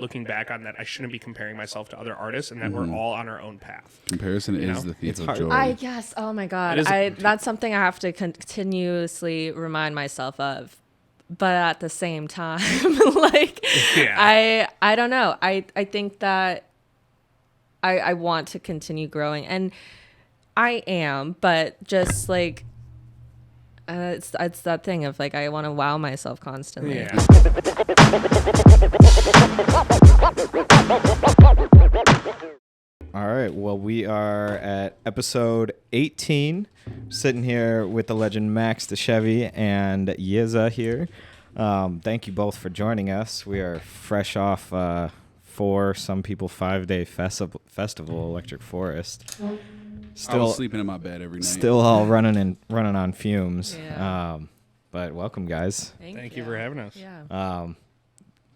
looking back on that, I shouldn't be comparing myself to other artists, and that we're all on our own path. Comparison is the thief of joy. I guess. Oh my God. That's something I have to continuously remind myself of. But at the same time, like, I don't know. I think that I want to continue growing, and I am, but just like, it's that thing of like, I want to wow myself constantly. Yeah. All right. Well, we are at episode 18, sitting here with the legend Max Dashevsky and Y.S.A here. Thank you both for joining us. We are fresh off 5-day festival, Electric Forest. I was sleeping in my bed every night. Still all running on fumes. Yeah. But welcome, guys. Thank you for having us. Yeah.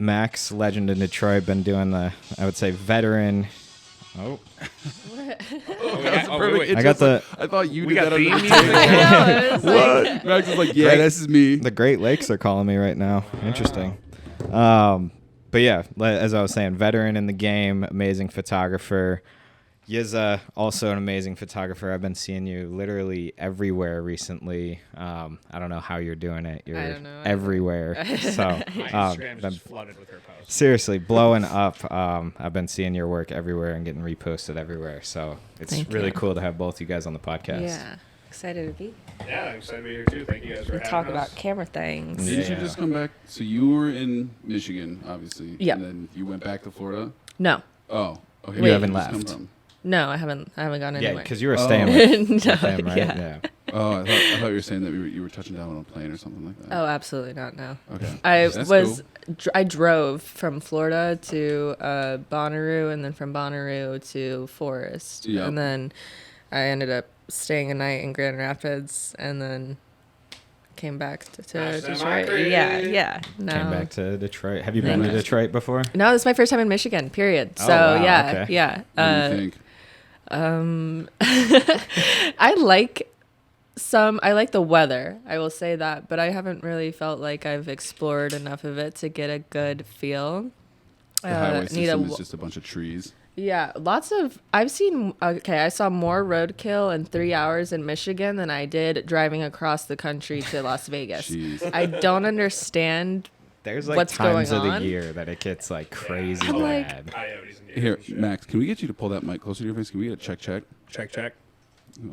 Max, legend in Detroit, been doing I would say, veteran. Oh. Wait. I thought you We did got that on theme the music. I know, it was What? Max is like, yeah, this is me. The Great Lakes are calling me right now. Interesting. But yeah, as I was saying, veteran in the game, amazing photographer. Y.S.A, also an amazing photographer. I've been seeing you literally everywhere recently. I don't know how you're doing it. You're everywhere. So My Instagram's just flooded with her posts. seriously blowing up. I've been seeing your work everywhere and getting reposted everywhere. So it's Thank really you. cool to have both you guys on the podcast. Yeah. Excited to be. Yeah, I'm excited to be here too. Thank you guys for We having talk us. about camera things. Yeah. Didn't you just come back? So you were in Michigan, obviously. Yep. And then you went back to Florida? No. Oh. Okay. You Wait. haven't Where'd you left. come from? No, I haven't gone Yeah, anywhere. because you were Oh. staying with No, him, right? yeah. Oh, I thought you were saying that you were touching down on a plane or something like that. Oh, absolutely not. No. Okay. I That's was. cool. I drove from Florida to Bonnaroo, and then from Bonnaroo to Forest, Yep. and then I ended up staying a night in Grand Rapids, and then came back to Detroit. Yeah. No. Came back to Detroit. Have you been to Detroit before? No, this is my first time in Michigan. Period. Oh, So wow, yeah, okay. yeah. What do you think? I like the weather. I will say that, but I haven't really felt like I've explored enough of it to get a good feel. The highway system is just a bunch of trees. Yeah, I saw more roadkill in 3 hours in Michigan than I did driving across the country to Las Vegas. Jeez. I don't understand. There's like What's times going of the on? year that it gets like crazy I'm like- bad. Coyotes and Here, gators, sure. Max, can we get you to pull that mic closer to your face? Can we get a check? Check.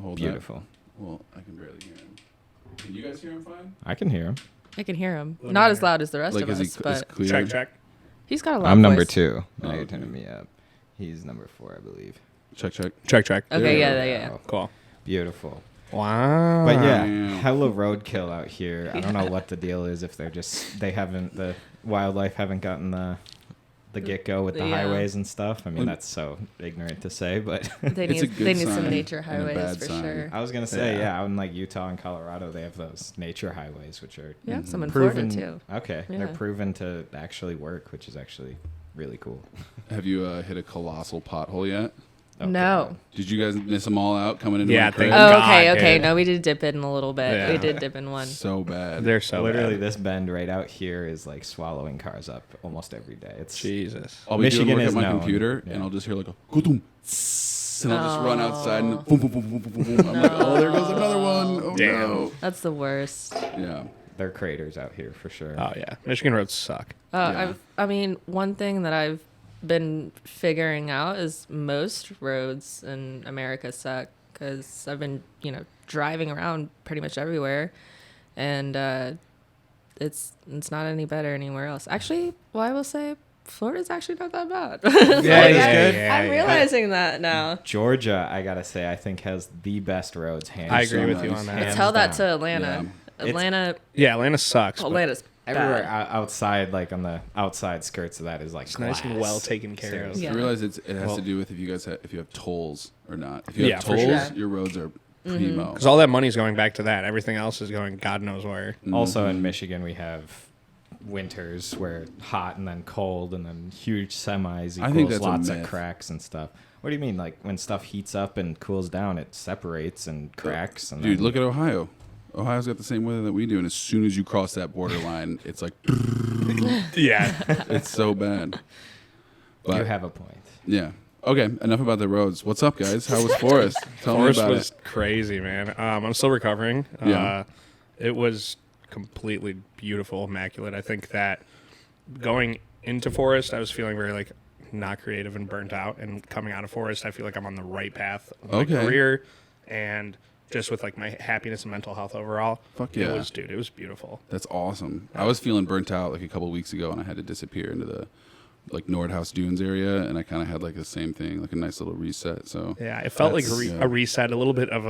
Hold Beautiful. that. Well, I can barely hear him. Can you guys hear him fine? I can hear him. I can hear him. Let me Not as hear. loud as the rest Like, of is us, he but clear? Check. he's got a loud I'm number voice. 2. Now Oh, you're okay. turning me up. He's number 4, I believe. Check. Check. Okay, There yeah. Wow. Cool. Beautiful. Wow. But yeah, Damn. hella roadkill out here. I don't know what the deal is, if the wildlife haven't gotten the get-go with the Yeah. highways and stuff. I mean, Well, that's so ignorant to say, but They It's a need good some sign nature and a highways bad for sign. sure. I was going to say, Yeah. out in like Utah and Colorado, they have those nature highways, which are Yeah, some in proven Florida too. Okay, Yeah. they're proven to actually work, which is actually really cool. Have you hit a colossal pothole yet? Okay. No. Did you guys miss them all out coming into Yeah, my crib? thank Oh, God, okay. dude. No, we did dip in a little bit. Yeah. We did dip in one. So bad. They're so Literally, bad. this bend right out here is like swallowing cars up almost every day. It's Jesus. I'll be doing Michigan work is at my known. computer, Yeah. and I'll just hear like a "Kutum," and I'll just run outside and boom, boom, boom, boom, boom, boom, boom. I'm like, oh, there goes another one. Oh Damn. no. That's the worst. Yeah. they're craters out here for sure. Oh yeah, Michigan roads suck. Yeah. I mean, one thing that I've been figuring out is most roads in America suck because I've been, driving around pretty much everywhere, and it's not any better anywhere else. Actually, well, I will say Florida's actually not that bad. I'm realizing that now. Georgia, I gotta say, I think has the best roads. Hands I agree so with you nice. on that. Hands Tell that down. to Atlanta. Yeah. Atlanta, Yeah, Atlanta sucks. but Atlanta's Everywhere bad. outside, like on the outside skirts of that, is like It's nice and glass. well taken care of. Seriously. Yeah. I realize it has Well- to do with if you have tolls or not. If you Yeah, have for tolls, sure. your roads are Mm-hmm. primo. Because all that money's going back to that. Everything else is going God knows where. Also in Michigan, we have winters where hot and then cold and then huge semis I think equals that's a lots of myth. cracks and stuff. What do you mean? Like when stuff heats up and cools down, it separates and cracks. And Dude, then- look at Ohio. Ohio's got the same weather that we do, and as soon as you cross that borderline, it's like Yeah. it's so bad. But you have a point. yeah. Okay, enough about the roads. What's up, guys? How was Forest? Tell Forest me about was crazy, man. I'm still recovering. Yeah. It was completely beautiful, immaculate. I think that going into Forest, I was feeling very like not creative and burnt out, and coming out of Forest, I feel like I'm on the right path of my Okay. career, and just with like my happiness and mental health overall. Fuck yeah. It was beautiful. That's awesome. I was feeling burnt out like a couple weeks ago, and I had to disappear into the like Nordhaus Dunes area, and I kind of had like the same thing, like a nice little reset. So Yeah, it felt like That's- a reset, a little bit of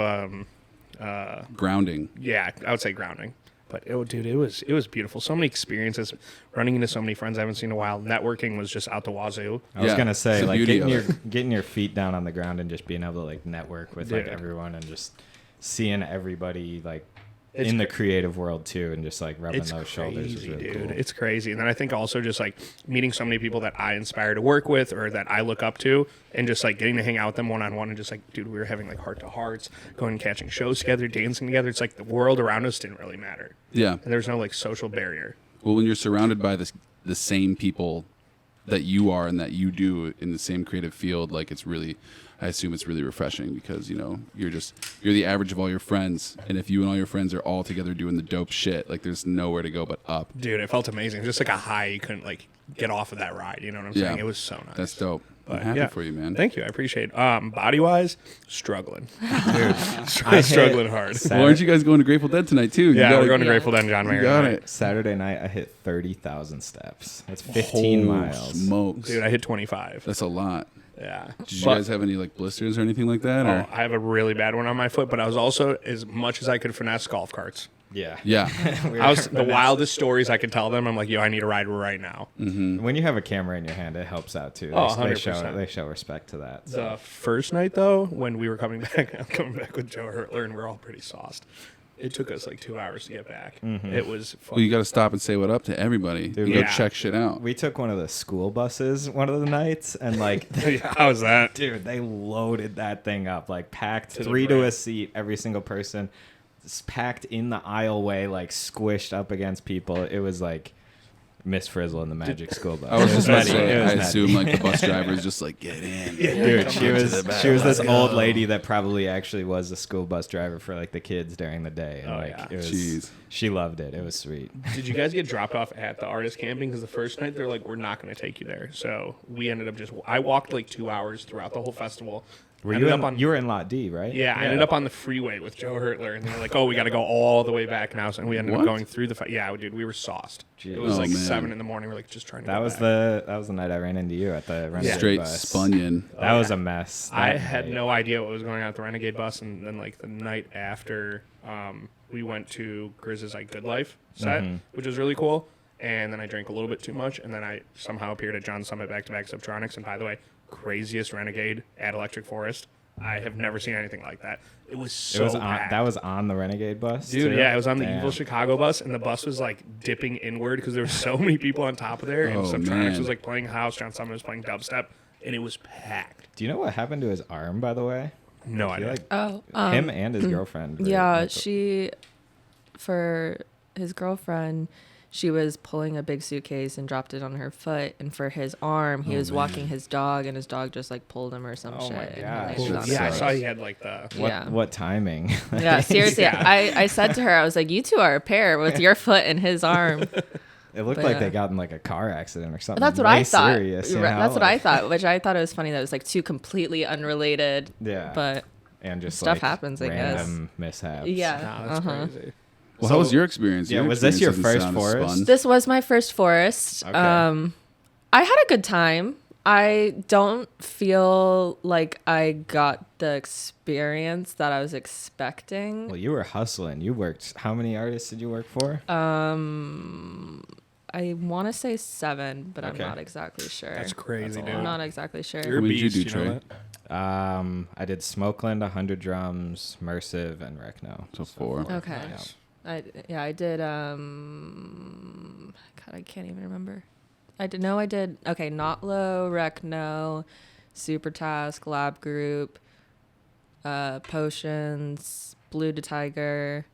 grounding. yeah, I would say grounding. But it was beautiful. So many experiences, running into so many friends I haven't seen in a while. Networking was just out the wazoo. I was Yeah, gonna it's say the like beauty getting your feet down on the ground and just being able to like network with like Dude. everyone and just seeing everybody like It's in the cra- creative world too, and just like rubbing It's those shoulders is crazy, really dude. cool. It's crazy. And then I think also just like meeting so many people that I inspire to work with or that I look up to, and just like getting to hang out with them one on one, and just like, dude, we were having like heart to hearts, going and catching shows together, dancing together. It's like the world around us didn't really matter, Yeah. and there's no like social barrier. Well, when you're surrounded by the same people that you are and that you do in the same creative field, like it's really, I assume it's really refreshing because, you know, you're the average of all your friends. And if you and all your friends are all together doing the dope shit, like there's nowhere to go but up. Dude, it felt amazing. Just like a high you couldn't like get off of that ride. You know what I'm saying? It was so nice. That's dope. I'm But, happy yeah. for you, man. Thank you. I appreciate it. Body wise, struggling. Dude, Struggling hard. Well, aren't you guys going to Grateful Dead tonight too? Yeah, gotta- we're going to Yeah. Grateful Dead and John You Mayer. got tonight. it. Saturday night I hit 30,000 steps. That's 15 Holy miles. smokes. Dude, I hit 25. That's a lot. Yeah. Did you But- guys have any like blisters or anything like that? Oh, Or? I have a really bad one on my foot, but I was also, as much as I could finesse golf carts. Yeah. Yeah. I was the wildest stories I could tell them. I'm like, yo, I need a ride right now. When you have a camera in your hand, it helps out too. Oh, They 100%. they show respect to that. So. The first night, though, when we were coming back, I'm coming back with Joe Hurtler, and we're all pretty sauced. It took us like 2 hours to get back. It was fun. Well, you got to stop and say what up to everybody. Dude, You go yeah. check shit out. We took one of the school buses one of the nights, and like, How was that? dude, they loaded that thing up, like packed To the 3 to brim. a seat, every single person. It's packed in the aisleway, like squished up against people. It was like Miss Frizzle and the Magic School Bus. I was just It about to nutty. say, It was I nutty. assume like the bus driver is just like, get in. Dude, she to was the back. she was this Let's old go. lady that probably actually was the school bus driver for like the kids during the day. And Oh, like yeah. it was, Jeez. she loved it. It was sweet. Did you guys get dropped off at the artist camping? Because the first night they're like, we're not going to take you there. So we ended up I walked like 2 hours throughout the whole festival. Were Ended you up on- you were in Lot D, right? Yeah, I ended up on the freeway with Joe Hurtler, and they're like, "Oh, we got to go all the way back now." So, and we ended What? up going through the. Yeah, dude, we were sauced. Jeez. It was Oh, like man. 7 in the morning. We're like just trying to. That go was back. the night I ran into you at the Renegade Straight bus. Spunyon. That was a mess. I that had night. no idea what was going on at the Renegade bus, and then like the night after, we went to Grizz's like Good Life set, which was really cool. And then I drank a little bit too much, and then I somehow appeared at John Summit back-to-back Subtronics. And by the way, craziest Renegade at Electric Forest. I have never seen anything like that. It was so It was on, packed. that was on the Renegade bus, Dude, too? yeah, it was on the Damn. Evil Chicago bus, and the bus was like dipping inward because there were so many people on top of there, and Oh, Subtronics man. was like playing house, John Summit was playing dubstep, and it was packed. Do you know what happened to his arm, by the way? No I feel idea. like Oh, him and his girlfriend. were- yeah, like, she, for his girlfriend, she was pulling a big suitcase and dropped it on her foot. And for his arm, he was walking his dog, and his dog just like pulled him or some Oh shit. my and he gosh. landed on Yeah, I his saw face. he had like the. What, Yeah. what timing? Yeah, seriously. Yeah. I said to her, I was like, you two are a pair with your foot and his arm. It looked But, like they got in like a car accident or something. That's what way I thought. Serious, you Right, know? that's what I Like, thought, which I thought it was funny that it was like two completely unrelated. Yeah. But And just stuff like, happens, I guess. random mishaps. yeah. Nah, that's crazy. Well, how was your experience? Yeah, Your was this your experience first doesn't sound as Forest? fun. This was my first Forest. Okay. I had a good time. I don't feel like I got the experience that I was expecting. Well, you were hustling. You worked. How many artists did you work for? I want to say 7, but Okay. I'm not exactly sure. That's crazy, That's a dude. I'm not exactly sure. You're a What did you beast, do, know Trey? that? I did Smokeland, 100 Drums, Mersive, and Recno. So 4. Okay. Nice. I did God, I can't even remember. I did okay, Not Low, Recno, Super Task, Lab Group, Potions, Blue to Tiger.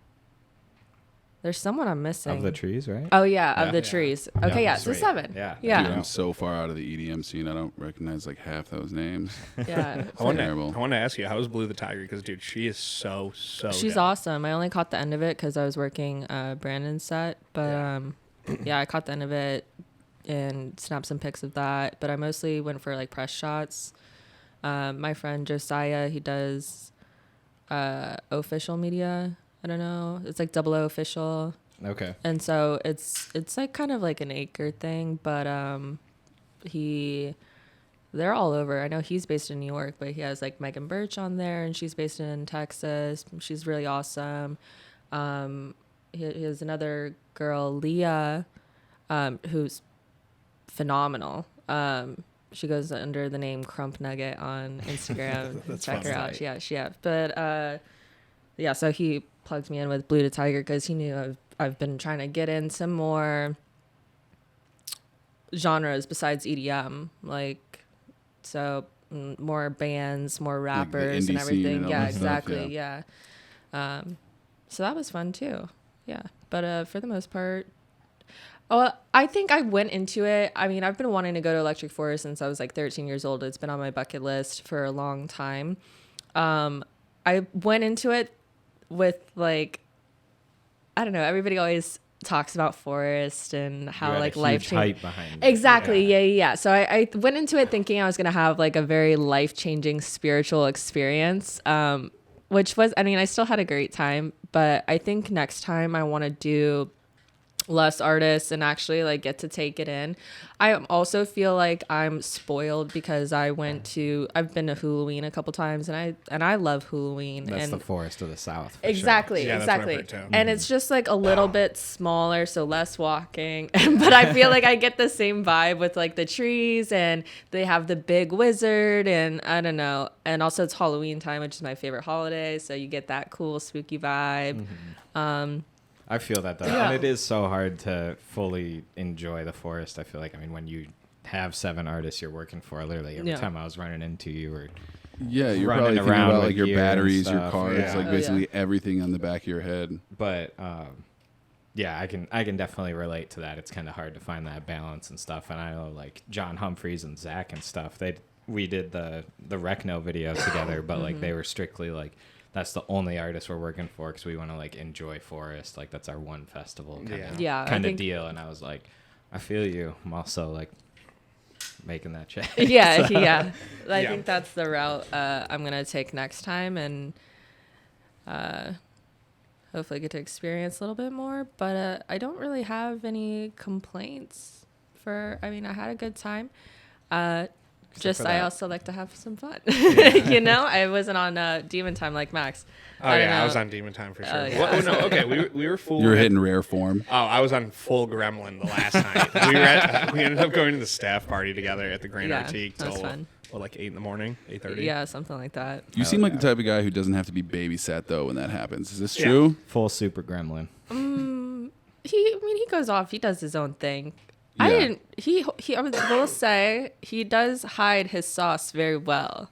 There's someone I'm missing. Of the Trees, right? Oh yeah, Of the Trees. Okay, yeah, so sweet. 7. Yeah. Dude, I'm so far out of the EDM scene. I don't recognize like half those names. Yeah. I want Terrible. to ask you, how is Blue the Tiger? Because dude, she is so She's dope. awesome. I only caught the end of it because I was working Brandon's set, but yeah, I caught the end of it and snapped some pics of that. But I mostly went for like press shots. My friend Y.S.A, he does official media. I don't know. It's like 00 official. Okay. And so it's like kind of like an acre thing, but they're all over. I know he's based in New York, but he has like Megan Birch on there, and she's based in Texas. She's really awesome. He has another girl, Leah, who's phenomenal. She goes under the name Crump Nugget on Instagram. Check her out. Yeah. But yeah, so he plugged me in with Blue to Tiger because he knew I've been trying to get in some more genres besides EDM, like so more bands, more rappers, like and everything. And Yeah, stuff, exactly. Yeah. So that was fun too. Yeah, but for the most part. Oh, I think I went into it. I mean, I've been wanting to go to Electric Forest since I was like 13 years old. It's been on my bucket list for a long time. I went into it with like, I don't know. Everybody always talks about Forest and how like life changing. Behind Exactly. Yeah. So I went into it thinking I was gonna have like a very life changing spiritual experience. Which was, I mean, I still had a great time, but I think next time I want to do less artists and actually like get to take it in. I also feel like I'm spoiled because I've been to Halloween a couple times and I love Halloween. That's and the Forest of the South. Exactly. Sure. Yeah, exactly. that's what I've heard too. And it's just like a little bit smaller, so less walking. But I feel like I get the same vibe with like the trees, and they have the big wizard, and I don't know. And also it's Halloween time, which is my favorite holiday, so you get that cool spooky vibe. I feel that though. Yeah. And it is so hard to fully enjoy the Forest. I feel like, I mean, when you have 7 artists you're working for, literally every time I was running into you or Yeah, you're running probably thinking around about with like your gear and batteries, your stuff. cards, Yeah. like basically everything on the back of your head. But yeah, I can definitely relate to that. It's kind of hard to find that balance and stuff. And I know like John Humphreys and Zach and stuff. We did the Recno video together, but like they were strictly like, that's the only artist we're working for because we want to like enjoy Forest. Like that's our one festival kind of deal. And I was like, I feel you. I'm also like making that check. Yeah, yeah. I think that's the route I'm gonna take next time, and hopefully get to experience a little bit more. But I don't really have any complaints. I had a good time. I also like to have some fun. You know, I wasn't on Demon Time like Max. I was on Demon Time for sure. Yeah. Well, no, okay, we were full. You were hitting rare form. Oh, I was on full Gremlin the last night. We ended up going to the staff party together at the Grand Antique that was till fun. like 8 in the morning, 8:30. Yeah, something like that. You seem like the type of guy who doesn't have to be babysat though when that happens. Is this true? Full super gremlin. He goes off. He does his own thing. Yeah. I will say he does hide his sauce very well.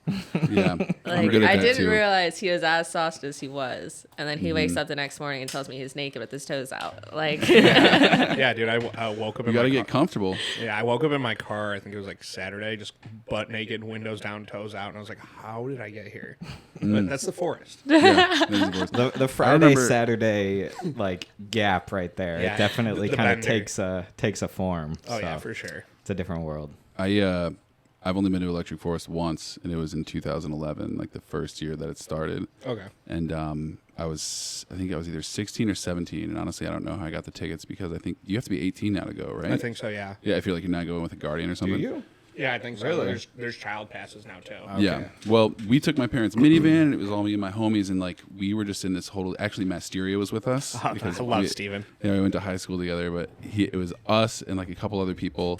Yeah. Like good at I that, didn't too. realize he was as sauced as he was, and then he wakes up the next morning and tells me he's naked with his toes out. Like, Yeah, dude, I woke up. You got to get comfortable. Yeah, I woke up in my car. I think it was like Saturday, just butt naked, windows down, toes out, and I was like, "How did I get here?" But that's the Forest. Yeah, that is the worst. The Friday Saturday like gap right there. Yeah, it definitely the kind of bender. takes a form. Oh so yeah, for sure. It's a different world. I've only been to Electric Forest once, and it was in 2011, like the first year that it started. Okay. And I think I was either 16 or 17, and honestly, I don't know how I got the tickets because I think you have to be 18 now to go, right? I think so. Yeah. Yeah, I feel like you're not going with a guardian or something. Yeah, I think so. Really? There's child passes now too. Yeah. Well, we took my parents' minivan, and it was all me and my homies, and like we were just in this whole. Actually, Masteria was with us I love Steven. Yeah, we went to high school together, but it was us and like a couple other people,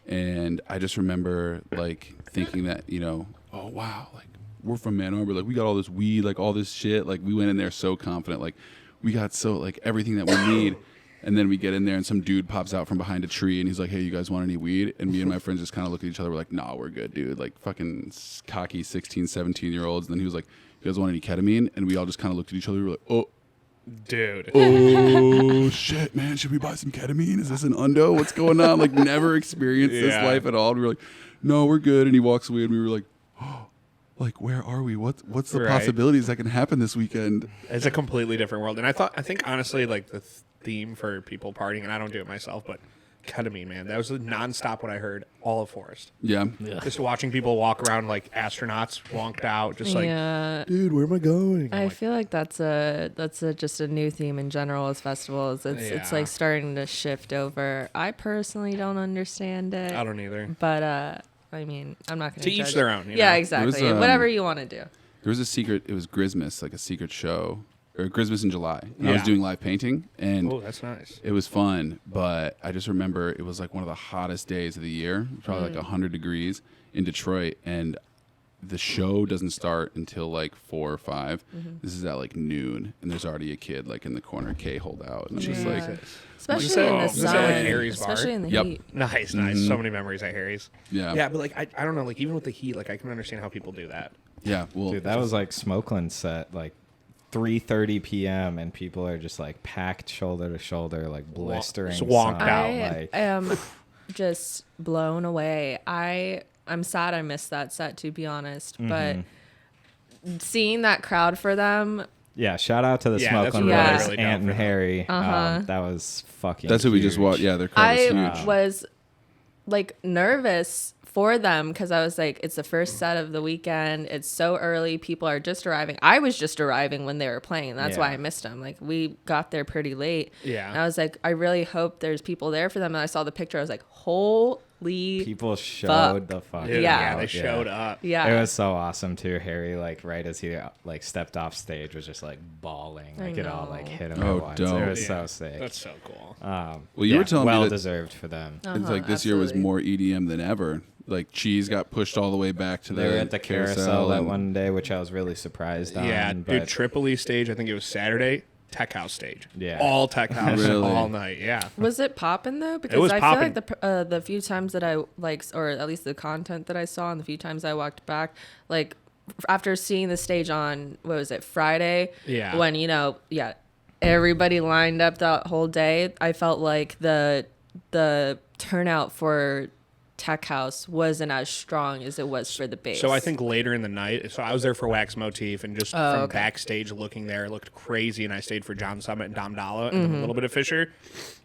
and I just remember like thinking that oh wow, like we're from Ann Arbor, like we got all this weed, like all this shit, like we went in there so confident, like we got so like everything that we need. And then we get in there and some dude pops out from behind a tree and he's like, "Hey, you guys want any weed?" And me and my friends just kind of look at each other. We're like, "Nah, we're good, dude." Like fucking cocky 16, 17-year-olds. And then he was like, "You guys want any ketamine?" And we all just kind of looked at each other. We were like, "Oh." Dude. Oh shit, man! Should we buy some ketamine? Is this an undo? What's going on? Like, never experienced this life at all. And we were like, no, we're good. And he walks away, and we were like, oh, like, where are we? What's the possibilities that can happen this weekend? It's a completely different world. And I think honestly, like the theme for people partying, and I don't do it myself, but ketamine, man, that was nonstop what I heard all of Forest. Yeah. Just watching people walk around like astronauts, wonked out, just like, dude, where am I going? I feel like that's just a new theme in general as festivals. It's like starting to shift over. I personally don't understand it. I don't either. But I mean, I'm not going to each their own. Yeah, exactly. Whatever you want to do. There was a secret. It was Grismas, like a secret show. Or Christmas in July. And I was doing live painting, and that's nice. It was fun, but I just remember it was like one of the hottest days of the year, probably like 100 degrees in Detroit, and the show doesn't start until like 4 or 5. This is at like noon, and there's already a kid like in the corner, K-holed out, and it's just like, especially in the sun, like Harry's especially bar? in the heat. Nice. So many memories at Harry's. Yeah, but like I don't know, like even with the heat, like I can understand how people do that. Yeah, well, dude, that was like Smokeland's set, like 3:30 p.m. and people are just like packed shoulder to shoulder, like blistering, swamped out. Like, I am just blown away. I'm sad I missed that set, to be honest, but seeing that crowd for them. Yeah, shout out to the Smokeland Brothers, Ant and Harry. That was fucking. That's what we just watched. Yeah, their crowd was huge. I was like nervous for them because I was like, it's the first set of the weekend. It's so early. People are just arriving. I was just arriving when they were playing. That's why I missed them. Like, we got there pretty late. Yeah. And I was like, I really hope there's people there for them. And I saw the picture. I was like, holy people showed the fuck. Yeah, they showed up. Yeah. It was so awesome too. Harry, like right as he like stepped off stage, was just like bawling. Like it all like hit him at once. Dope. It was so sick. That's so cool. Well, you were telling me that deserved for them. It's like this year was more EDM than ever. Like Cheese got pushed all the way back to they were at the carousel that one day, which I was really surprised on. Yeah, but dude, Tripoli stage, I think it was Saturday, tech house stage. Yeah. All tech house Really? all night. Yeah. Was it popping though? Because was I poppin'. feel like the few times that I like, or at least the content that I saw, and the few times I walked back, like after seeing the stage on what was it, Friday? Yeah. When everybody lined up that whole day, I felt like the turnout for tech house wasn't as strong as it was for the bass. So I think later in the night, so I was there for Wax Motif, and just from backstage looking there, it looked crazy, and I stayed for John Summit and Dom Dalla and a little bit of Fisher.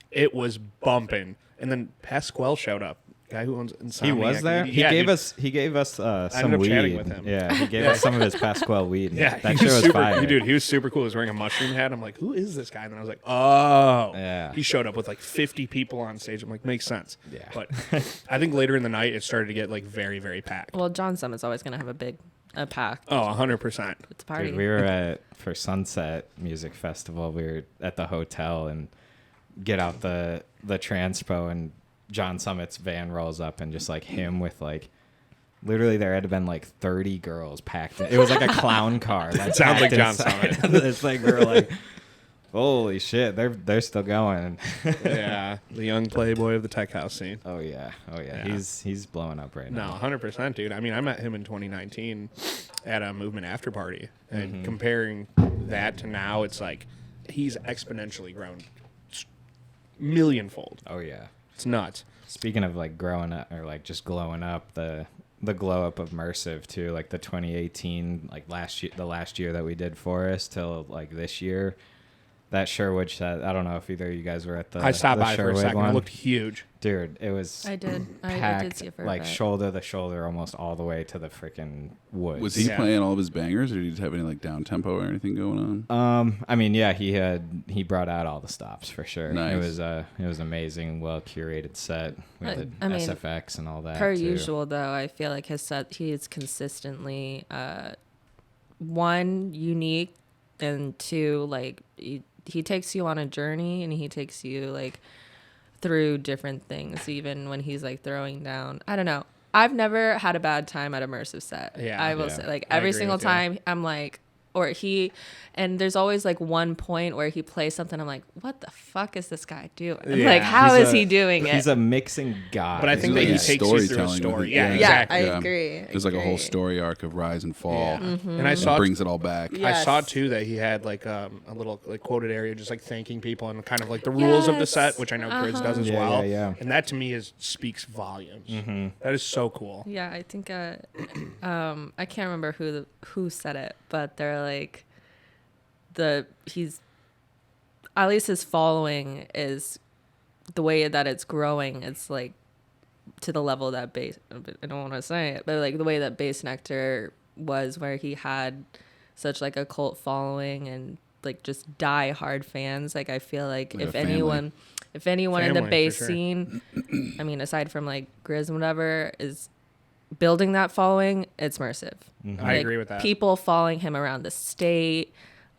It was bumping, and then Pasquale showed up, guy who owns Insomniac. he was there. He gave us some weed. Chatting with him. Yeah, he gave us some of his Pasquale weed. Yeah, that shit was fire. Dude, he was super cool. He was wearing a mushroom hat. I'm like, who is this guy? And then I was like, oh. Yeah. He showed up with like 50 people on stage. I'm like, makes sense. Yeah. But I think later in the night, it started to get like very, very packed. Well, John Summit's always going to have a pack. Oh, 100%. It's a party. Dude, we were for Sunset Music Festival. We were at the hotel and get out the transpo, and John Summit's van rolls up, and just like him with like literally there had been like 30 girls packed in. It was like a clown car. Like, sounds like John inside. Summit. It's like we were like, holy shit, they're still going. Yeah, the young playboy of the tech house scene. Oh yeah. Yeah. He's blowing up right No, now. 100%, dude. I mean, I met him in 2019 at a Movement after party, and comparing that to now, it's like he's exponentially grown millionfold. Oh yeah. It's nuts. Speaking of like growing up or like just glowing up, the glow up of Mersive too, like the 2018, like the last year that we did Forest till like this year. That Sherwood set, I don't know if either of you guys were at the I stopped by Sherwood for a second. one. It looked huge. Dude, it was I did. I packed, did see it for a like bit. shoulder to shoulder almost all the way to the freaking woods. Was he playing all of his bangers, or did he just have any like down tempo or anything going on? I mean, yeah, he brought out all the stops for sure. Nice. It was amazing, well curated set with the SFX and all that. Per too. usual, though, I feel like his set, he is consistently one, unique, and two, like he takes you on a journey, and he takes you like through different things, even when he's like throwing down. I don't know. I've never had a bad time at immersive set. Yeah. I will say, like every single time, I'm like, and there's always like one point where he plays something. I'm like, what the fuck is this guy doing? Yeah. Like, how is he doing it? He's a mixing god. But I think that he takes you through a story. Yeah, exactly. I agree. There's like a whole story arc of rise and fall. Yeah. Mm-hmm. And I saw brings it all back. Yes. I saw too that he had like a little like quoted area just like thanking people and kind of like the rules of the set, which I know Grizz does as well. Yeah. And that to me speaks volumes. That is so cool. Yeah, I think I can't remember who said it, but they're like he's at least his following is the way that it's growing. It's like to the level that I don't want to say it, but like the way that Bass Nectar was, where he had such like a cult following and like just die hard fans. Like I feel like if anyone in the bass scene, I mean, aside from like Grizz and whatever, is building that following, it's Mersive. I agree with that. People following him around the state.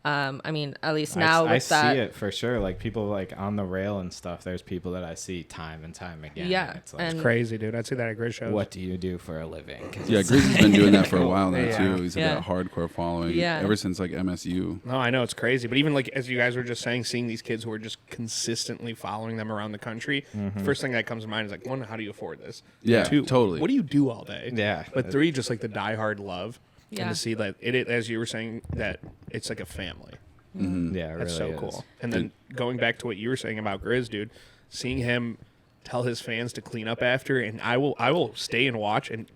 I mean, at least now I with that, see it for sure. Like people like on the rail and stuff. There's people that I see time and time again. Yeah, it's like, and Crazy, dude. I'd see that at Grizz shows. what do you do for a living? Yeah, Grizz has been doing that for a while now Yeah. too. He's Yeah. had that hardcore following ever since like MSU. No, I know it's crazy, but even like as you guys were just saying, seeing these kids who are just consistently following them around the country, first thing that comes to mind is like, one, how do you afford this? Yeah, Two, totally. what do you do all day? Yeah. But three, just like the diehard love, Yeah. and to see that it, as you were saying, that it's like a family. Yeah, it That's really so is. cool. And then going back to what you were saying about Grizz, dude, seeing him tell his fans to clean up after, and I will stay and watch. And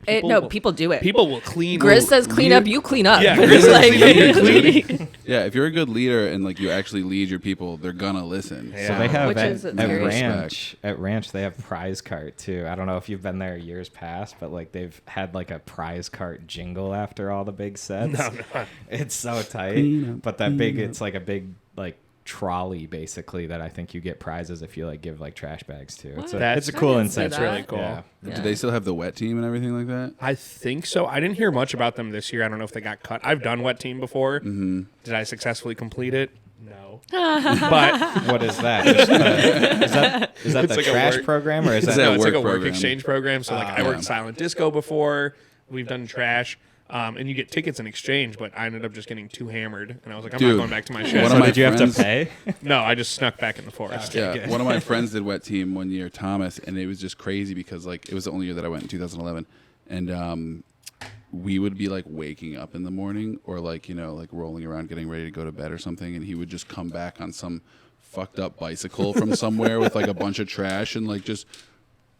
people do it. People will clean. Grizz says clean up, you clean up. Yeah, It's Grizz like, says clean up, Yeah, if you're a good leader and like you actually lead your people, they're gonna listen. Yeah. So they have Which is at very ranch. At ranch, they have prize cart too. I don't know if you've been there years past, but like they've had like a prize cart jingle after all the big sets. No. It's so tight. Clean up, But that big, it's like a big like trolley basically that I think you get prizes if you like give like trash bags to. It's That's- a cool I didn't see incentive. That's really cool. Yeah. Yeah. Do they still have the wet team and everything like that? I think so. I didn't hear much about them this year. I don't know if they got cut. I've done wet team before. Mm-hmm. Did I successfully complete it? No. But What is that? Just, is that It's the like a trash work- program or is It's that no, it's like a work work program. exchange program. So like I yeah. worked silent disco before. We've done trash. And you get tickets in exchange, but I ended up just getting too hammered, and I was like, I'm Dude, not going back to my one shift. of So my did you have to friends- pay? No, I just snuck back in the forest. Yeah, one of my friends did wet team one year, Thomas, and it was just crazy because like it was the only year that I went in 2011, and we would be like waking up in the morning or like like rolling around getting ready to go to bed or something, and he would just come back on some fucked up bicycle from somewhere with like a bunch of trash and like just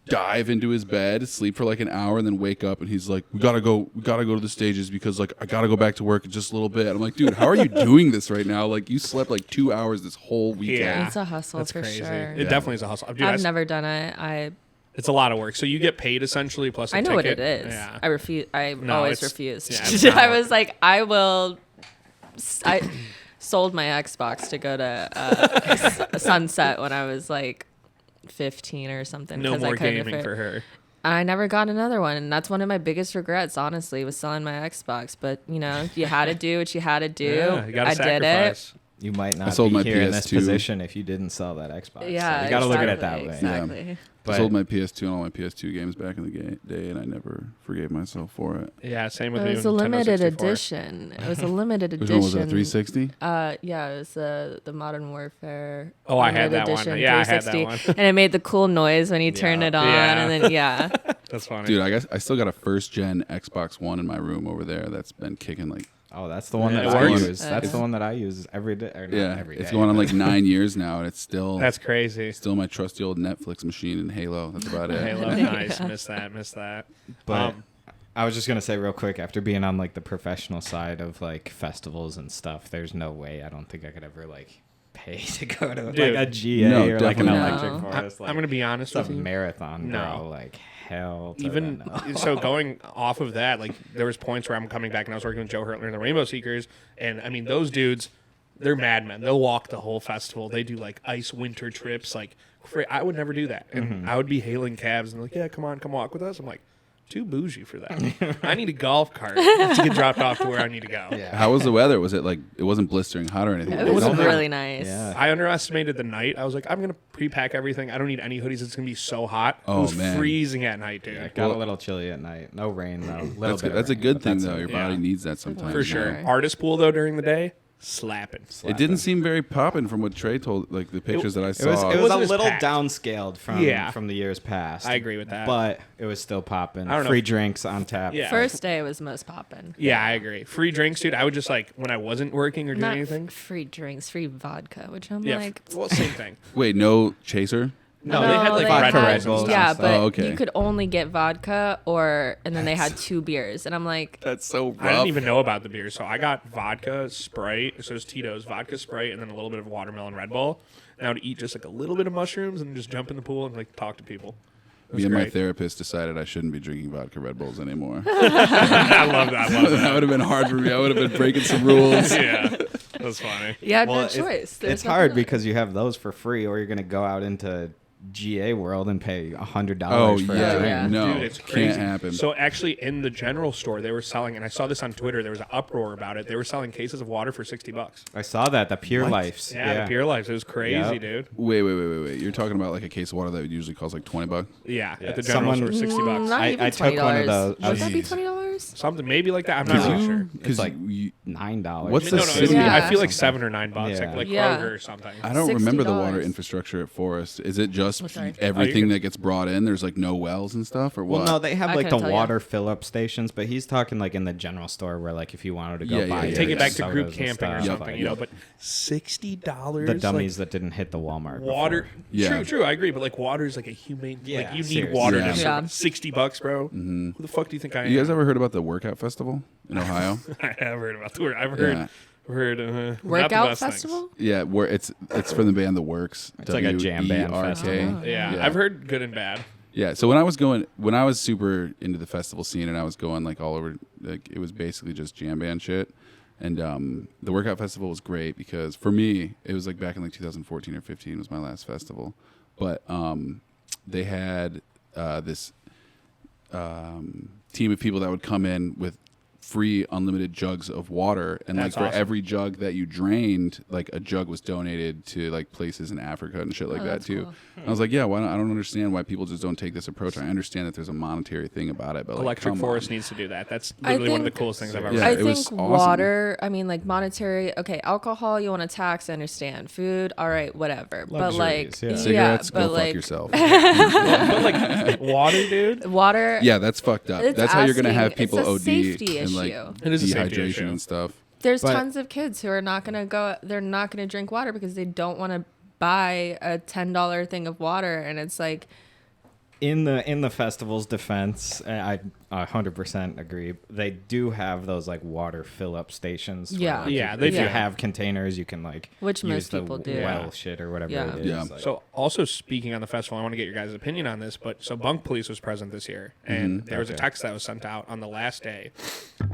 dive into his bed, sleep for like an hour, and then wake up and he's like, we gotta go to the stages because like I gotta go back to work in just a little bit. I'm like, dude, how are you doing this right now? Like you slept like 2 hours this whole weekend. Yeah. It's a hustle That's for crazy. sure. It definitely is a hustle. Dude, I've never done it. It's a lot of work. So you get paid essentially plus a I know what ticket. it is. Yeah. I refuse. I No, always it's- refused. yeah, it's not I worth was like, I will. I sold my Xbox to go to Sunset when I was like 15 or something. No 'cause I more couldn't gaming afford- for her. I never got another one, and that's one of my biggest regrets, honestly, was selling my Xbox. But you had to do what you had to do. Yeah, you gotta I did it. sacrifice. You might not sold be my here in this PS2. position if you didn't sell that Xbox. Yeah, so you got to look at it that way. Exactly. I sold my PS2 and all my PS2 games back in the day, and I never forgave myself for it. Yeah, same with It me. was with a Nintendo limited 64. edition. It was a limited Which edition. one was that? 360? Yeah, it was the Modern Warfare. Oh, I had limited that one. edition Yeah, I had that 360. one. And it made the cool noise when you turn it on, Yeah. and then yeah. That's funny. Dude, I guess I still got a first gen Xbox One in my room over there that's been kicking like Oh, that's the one Yeah, that it I works. use. That's the one that I use every day. Or not every it's day, going on but- like 9 years now, and it's still That's crazy. my trusty old Netflix machine and Halo. That's about it. Halo, nice. Miss that. But I was just gonna say real quick, after being on like the professional side of like festivals and stuff, there's no way I don't think I could ever like pay to go to Dude. like a GA No, or like an definitely not. electric No. forest. Like, I'm gonna be honest it's a with you. marathon, No. bro. Like hell. To Even the no. so, going off of that, like there was points where I'm coming back and I was working with Joe Hurtler and the Rainbow Seekers, and I mean those dudes, they're madmen. They'll walk the whole festival. They do like ice winter trips. Like I would never do that, and I would be hailing cabs and like, yeah, come on, come walk with us. I'm like, too bougie for that. I need a golf cart to get dropped off to where I need to go. Yeah. How was the weather? Was it like it wasn't blistering hot or anything? It was wasn't really nice. Yeah. I underestimated the night. I was like, I'm going to pre-pack everything. I don't need any hoodies. It's going to be so hot. Oh, it was man. freezing at night, dude. It got a little chilly at night. No rain though. That's good. That's a good thing though. Your body needs that sometimes. For sure. Yeah. Artist pool, though, during the day, slapping. It didn't seem very popping from what Trey told, like the pictures that I saw. It was a wasn't as little packed. downscaled from the years past. I agree with that. But it was still popping. I don't know. Free drinks on tap. Yeah. First day was most poppin'. Yeah, I agree. Free drinks, dude. I would just like, when I wasn't working or doing Not anything. free drinks, free vodka, which I'm Yeah, like. well, same thing. Wait, no chaser? No, they had like vodka Red Red Bulls and Bulls. stuff. Yeah, stuff. but Oh, okay. you could only get vodka and then they had 2 beers. And I'm like, That's so rough. I didn't even know about the beer, so I got vodka, Sprite, so it's Tito's, vodka, Sprite, and then a little bit of watermelon Red Bull. And I would eat just like a little bit of mushrooms and just jump in the pool and like talk to people. It was Me and my great. therapist decided I shouldn't be drinking vodka Red Bulls anymore. I love that. I love That would have been hard for me. I would have been breaking some rules. that. Yeah, that was funny. you had Well, no choice. There's it's hard nothing because you have those for free, or you're gonna go out into GA world and pay $100 Oh for yeah, a drink. Yeah. no, Dude, it's crazy. can't happen. So actually, in the general store, they were selling, and I saw this on Twitter. There was an uproar about it. They were selling cases of water for $60. I saw that the Pure Lifes. Yeah, the Pure Life. It was crazy, Yep. dude. Wait. You're talking about like a case of water that usually costs like $20? Yeah, Yeah, at the general someone- store, $60. Not I- even I took $20. one of those. Would that be Jeez. $20? Something maybe like that. I'm not really sure. It's like $9. What's No, the no, city? Yeah. I feel like Something. $7 or $9, Yeah. like Yeah. Kroger or something. I don't remember the water $60. infrastructure at Forest. Is it just Oh, sorry. everything that gets brought in? There's like no wells and stuff, or what? Well, no, they have I like the couldn't tell you. water fill-up stations, but he's talking like in the general store where like if you wanted to go Yeah, buy yeah, Take yeah, it back to sodas group and camping or stuff, something, like, you know. But $60, the dummies like, that didn't hit the Walmart. water. before. Yeah. True. I agree. But like water is like a humane. Yeah, like you need seriously. water Yeah. to Yeah. $60, bro. Who the fuck do you think I am? you guys ever heard about the workout festival in Ohio? I have heard about the word. I've heard. Yeah. Heard not the Workout best things. festival? Yeah, where it's from the band The Works. It's like a jam band WERK. festival. Yeah, Yeah. I've heard good and bad. Yeah, so when I was super into the festival scene and I was going like all over, like it was basically just jam band shit. And the workout festival was great because for me, it was like back in like 2014 or 15 was my last festival. But they had this team of people that would come in with free unlimited jugs of water, and That's like for awesome. every jug that you drained, like a jug was donated to like places in Africa and shit like Oh, that that's too. cool. I was like, yeah, I don't understand why people just don't take this approach. I understand that there's a monetary thing about it, but like, Electric come Forest on. needs to do that. That's I literally one of the think- coolest things I've ever Yeah, I seen. it was think awesome. water, I mean, like monetary, okay, alcohol, you want to tax, I understand. Food, all right, whatever. But like, Luxuries, yeah. Cigarettes, but go fuck like, yourself. But like water, dude. water, Yeah, that's fucked up. It's That's how you're gonna asking- have people it's a OD safety and like issue. It is a safety dehydration issue. and stuff. there's But- tons of kids who are not going to go, they're not going to drink water because they don't want to buy a $10 thing of water. And it's like, In the festival's defense, I 100% agree. They do have those like water fill-up stations. where, Yeah. like, Yeah, if they you do. have containers, you can like Which use most the people do. well Yeah. shit or whatever Yeah. it is. Yeah. Like, So also speaking on the festival, I want to get your guys' opinion on this. But so Bunk Police was present this year, and there was a Okay. text that was sent out on the last day,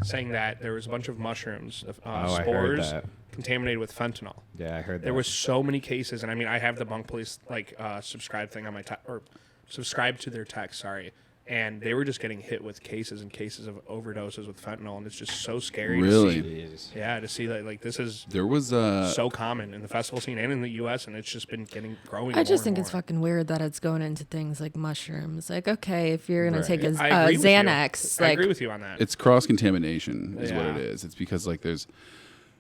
saying that there was a bunch of mushrooms, I heard spores that. contaminated with fentanyl. yeah, I heard that. There was so many cases, and I mean, I have the Bunk Police like subscribe thing on my or subscribe to their text. Sorry. And they were just getting hit with cases and cases of overdoses with fentanyl, and it's just so scary. Really? To see. Yeah, to see that like this is There was so common in the festival scene and in the U.S., and it's just been growing. I just more think and it's more. fucking weird that it's going into things like mushrooms. Like, okay, if you're going Right. to take a I agree with you. Xanax, I like, agree with you on that. it's cross contamination is what Yeah. it is. It's because like there's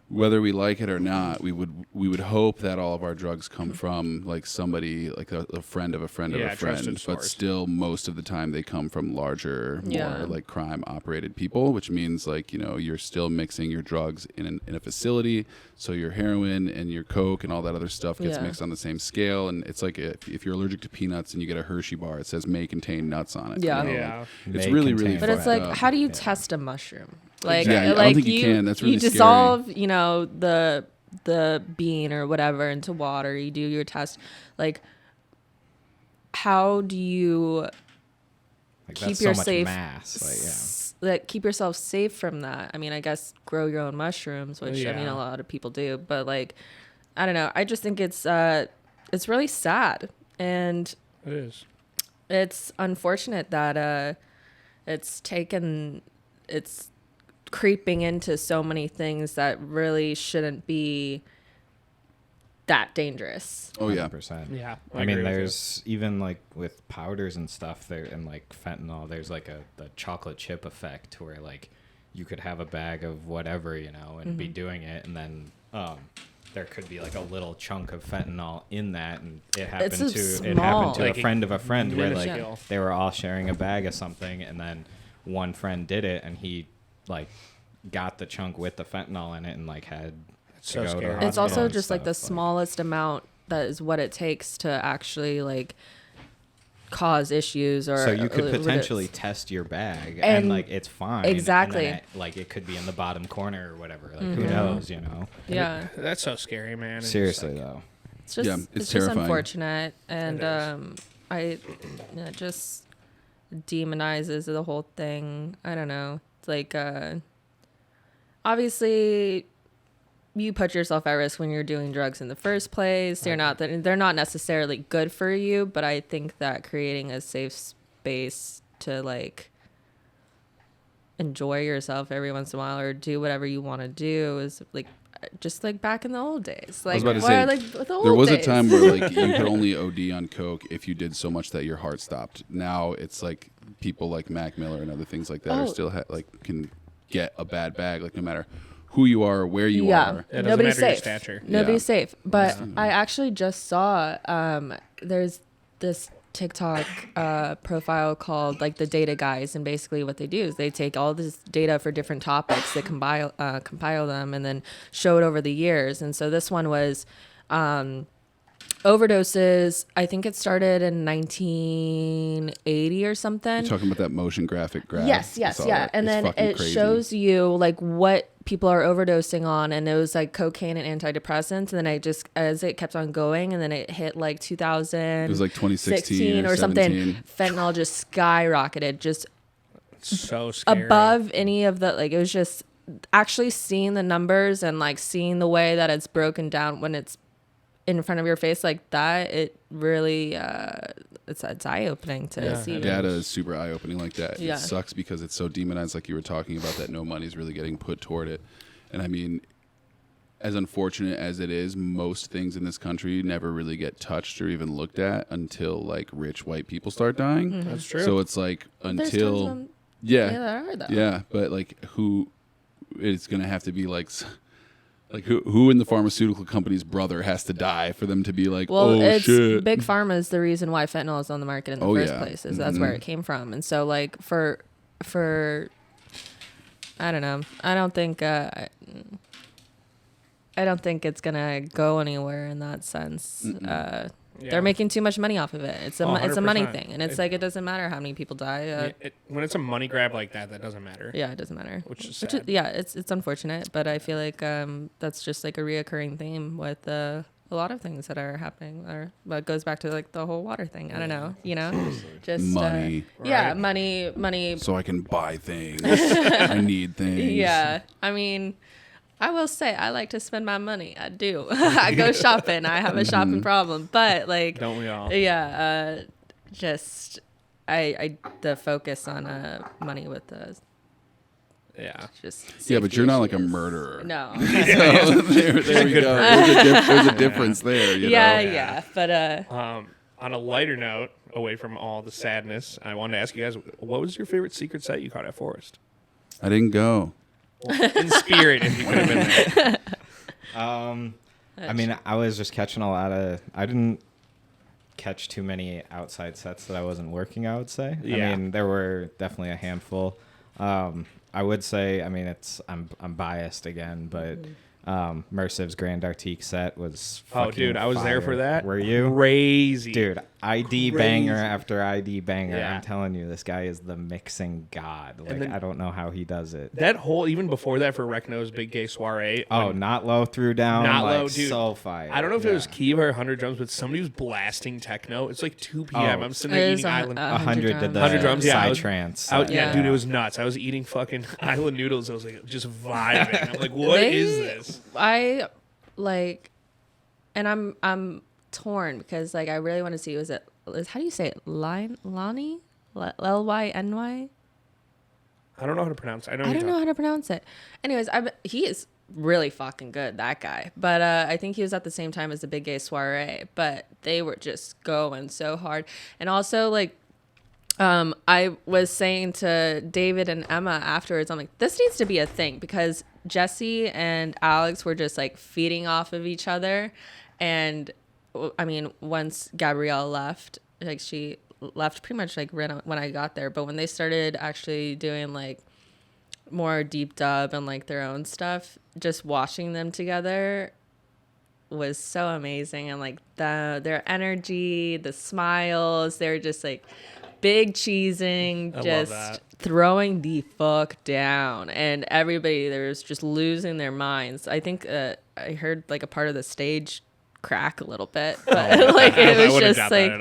whether we like it or not, we would hope that all of our drugs come from like somebody like a friend of a friend Yeah, of a friend, trusted but source. still most of the time they come from larger, Yeah. more like crime operated people, which means like you're still mixing your drugs in a facility, so your heroin and your coke and all that other stuff gets Yeah. mixed on the same scale, and it's like if you're allergic to peanuts and you get a Hershey bar, it says may contain nuts on it. Yeah. you know, Yeah. like, it's May really contain really but it's fucked like, up. how do you test a mushroom? Like, Exactly. Yeah, I don't like think you can. That's really you scary. dissolve, the bean or whatever into water. You do your test. Like, how do you like, keep that's your so much safe mass. keep yourself safe from that? I mean, I guess grow your own mushrooms, which I mean Yeah. a lot of people do, but like, I don't know. I just think it's really sad, and It is. it's unfortunate that it's creeping into so many things that really shouldn't be that dangerous. Oh yeah. 100%. Yeah. I mean, there's even like with powders and stuff there, and like fentanyl, there's like the chocolate chip effect where like you could have a bag of whatever, you know, and be doing it, and then there could be like a little chunk of fentanyl in that, and it happened to a friend of a friend where like they were all sharing a bag of something, and then one friend did it, and he like got the chunk with the fentanyl in it, and like had to go to the hospital. It's also just like the smallest amount that is what it takes to actually like cause issues. Or so you could potentially test your bag and like it's fine, exactly, and then like it could be in the bottom corner or whatever, like who knows, you know. Yeah, that's so scary, man. Seriously though, it's just it's just unfortunate, and it just demonizes the whole thing. I don't know. It's like obviously you put yourself at risk when you're doing drugs in the first place. They're not necessarily good for you, but I think that creating a safe space to like enjoy yourself every once in a while or do whatever you want to do is like just like back in the old days. Like, I was about to say, there was a time where like you could only OD on coke if you did so much that your heart stopped. Now it's like people like Mac Miller and other things like that are still can get a bad bag, like no matter who you are, where you are. Nobody's safe. Nobody's Yeah. safe. But I actually just saw there's this TikTok profile called like the Data Guys, and basically what they do is they take all this data for different topics, they compile them, and then show it over the years. And so this one was overdoses. I think it started in 1980 or something. You're talking about that motion graphic graph. Yes, yeah. And then it shows you like what people are overdosing on, and it was like cocaine and antidepressants. And then as it kept on going, and then it hit like 2000. It was like 2016 or something. Fentanyl just skyrocketed, just so scary. Above any of the, like, it was just actually seeing the numbers and like seeing the way that it's broken down when it's in front of your face like that. It really it's eye-opening to see. Data is super eye-opening like that. Yeah. It sucks because it's so demonized, like you were talking about, that no money's really getting put toward it. And I mean, as unfortunate as it is, most things in this country never really get touched or even looked at until like rich white people start dying. Mm-hmm. That's true. So it's like until there are, though. But like who it's gonna have to be like who in the pharmaceutical company's brother has to die for them to be like, shit. Big Pharma is the reason why fentanyl is on the market in the first place. Is that's where it came from. And so like for I don't know. I don't think it's gonna go anywhere in that sense. They're making too much money off of it. It's a money thing, and it's like it doesn't matter how many people die. When it's a money grab like that doesn't matter. Yeah, it doesn't matter. Which is sad. It's unfortunate, but I feel like that's just like a reoccurring theme with a lot of things that are happening. Or it goes back to like the whole water thing. I don't know, just money. Yeah, money. So I can buy things. I need things. Yeah, I mean, I will say I like to spend my money. I do. I go shopping. I have a shopping problem, but like, don't we all? Yeah. Just I the focus on money with the. Yeah. Just but you're not like a murderer. No. So there we go. There's a difference there. You know? Yeah. But on a lighter note, away from all the sadness, I wanted to ask you guys, what was your favorite secret set you caught at Forest? I didn't go. In spirit, if you could have been there. I mean, I was just catching I didn't catch too many outside sets that I wasn't working, I would say. Yeah. I mean, there were definitely a handful. I would say, I mean, I'm biased again, but Merciv's Grand Arctique set was dude, I was fire. there for that. Were you? Crazy. Dude, ID banger after ID banger. Yeah. I'm telling you, this guy is the mixing god. Like, then, I don't know how he does it. That whole, even before that for Recno's Big Gay Soiree. Not low threw down. Not like, low, dude. So fire. I don't know if it was Kiva or 100 drums, but somebody was blasting techno. It's like 2 p.m. I'm sitting there eating island. 100 did the 100 drums, yeah. Psytrance. Dude, it was nuts. I was eating fucking island noodles. I was like just vibing. I'm like, what is this? I like, and I'm torn because like I really want to see. How do you say it? Lonnie? Lyny? I don't know how to pronounce it. I don't know how to pronounce it. Anyways, he is really fucking good, that guy. But I think he was at the same time as the Big Gay Soiree. But they were just going so hard. And also, like, I was saying to David and Emma afterwards, I'm like, this needs to be a thing because Jesse and Alex were just like feeding off of each other. And I mean, once Gabrielle left, like she left pretty much like right when I got there. But when they started actually doing like more deep dub and like their own stuff, just watching them together was so amazing. And like their energy, the smiles, they're just like big cheesing, just throwing the fuck down, and everybody there was just losing their minds. I think I heard like a part of the stage crack a little bit, but like it was just like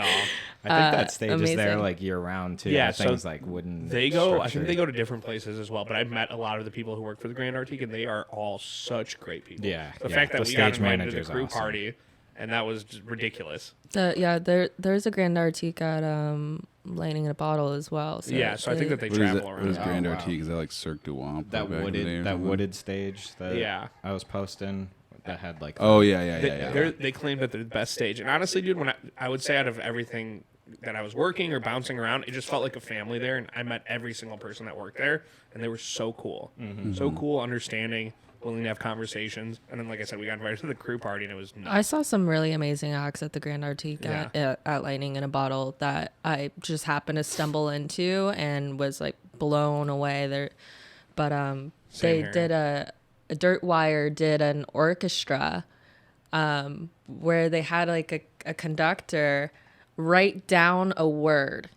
I think that stage is there like year round too. Yeah, things so like wooden. They go. I think they go to different places as well. But I've met a lot of the people who work for the Grand Artique, and they are all such great people. Yeah, the fact that we got invited to the crew party, and that was just ridiculous. There's a Grand Artique at Lightning in a Bottle as well. So yeah, so I think that they travel around. What is Grand Artique? Is that like Cirque du Wamp? That wooded stage that I was posting. That had like They claim that they're the best stage, and honestly, dude, when I would say out of everything that I was working or bouncing around, it just felt like a family there, and I met every single person that worked there, and they were so cool, so cool, understanding, willing to have conversations, and then like I said, we got invited to the crew party, and it was nuts. I saw some really amazing acts at the Grand Artique at Lightning in a Bottle that I just happened to stumble into and was like blown away there, but they did a Dirt Wire did an orchestra where they had like a conductor write down a word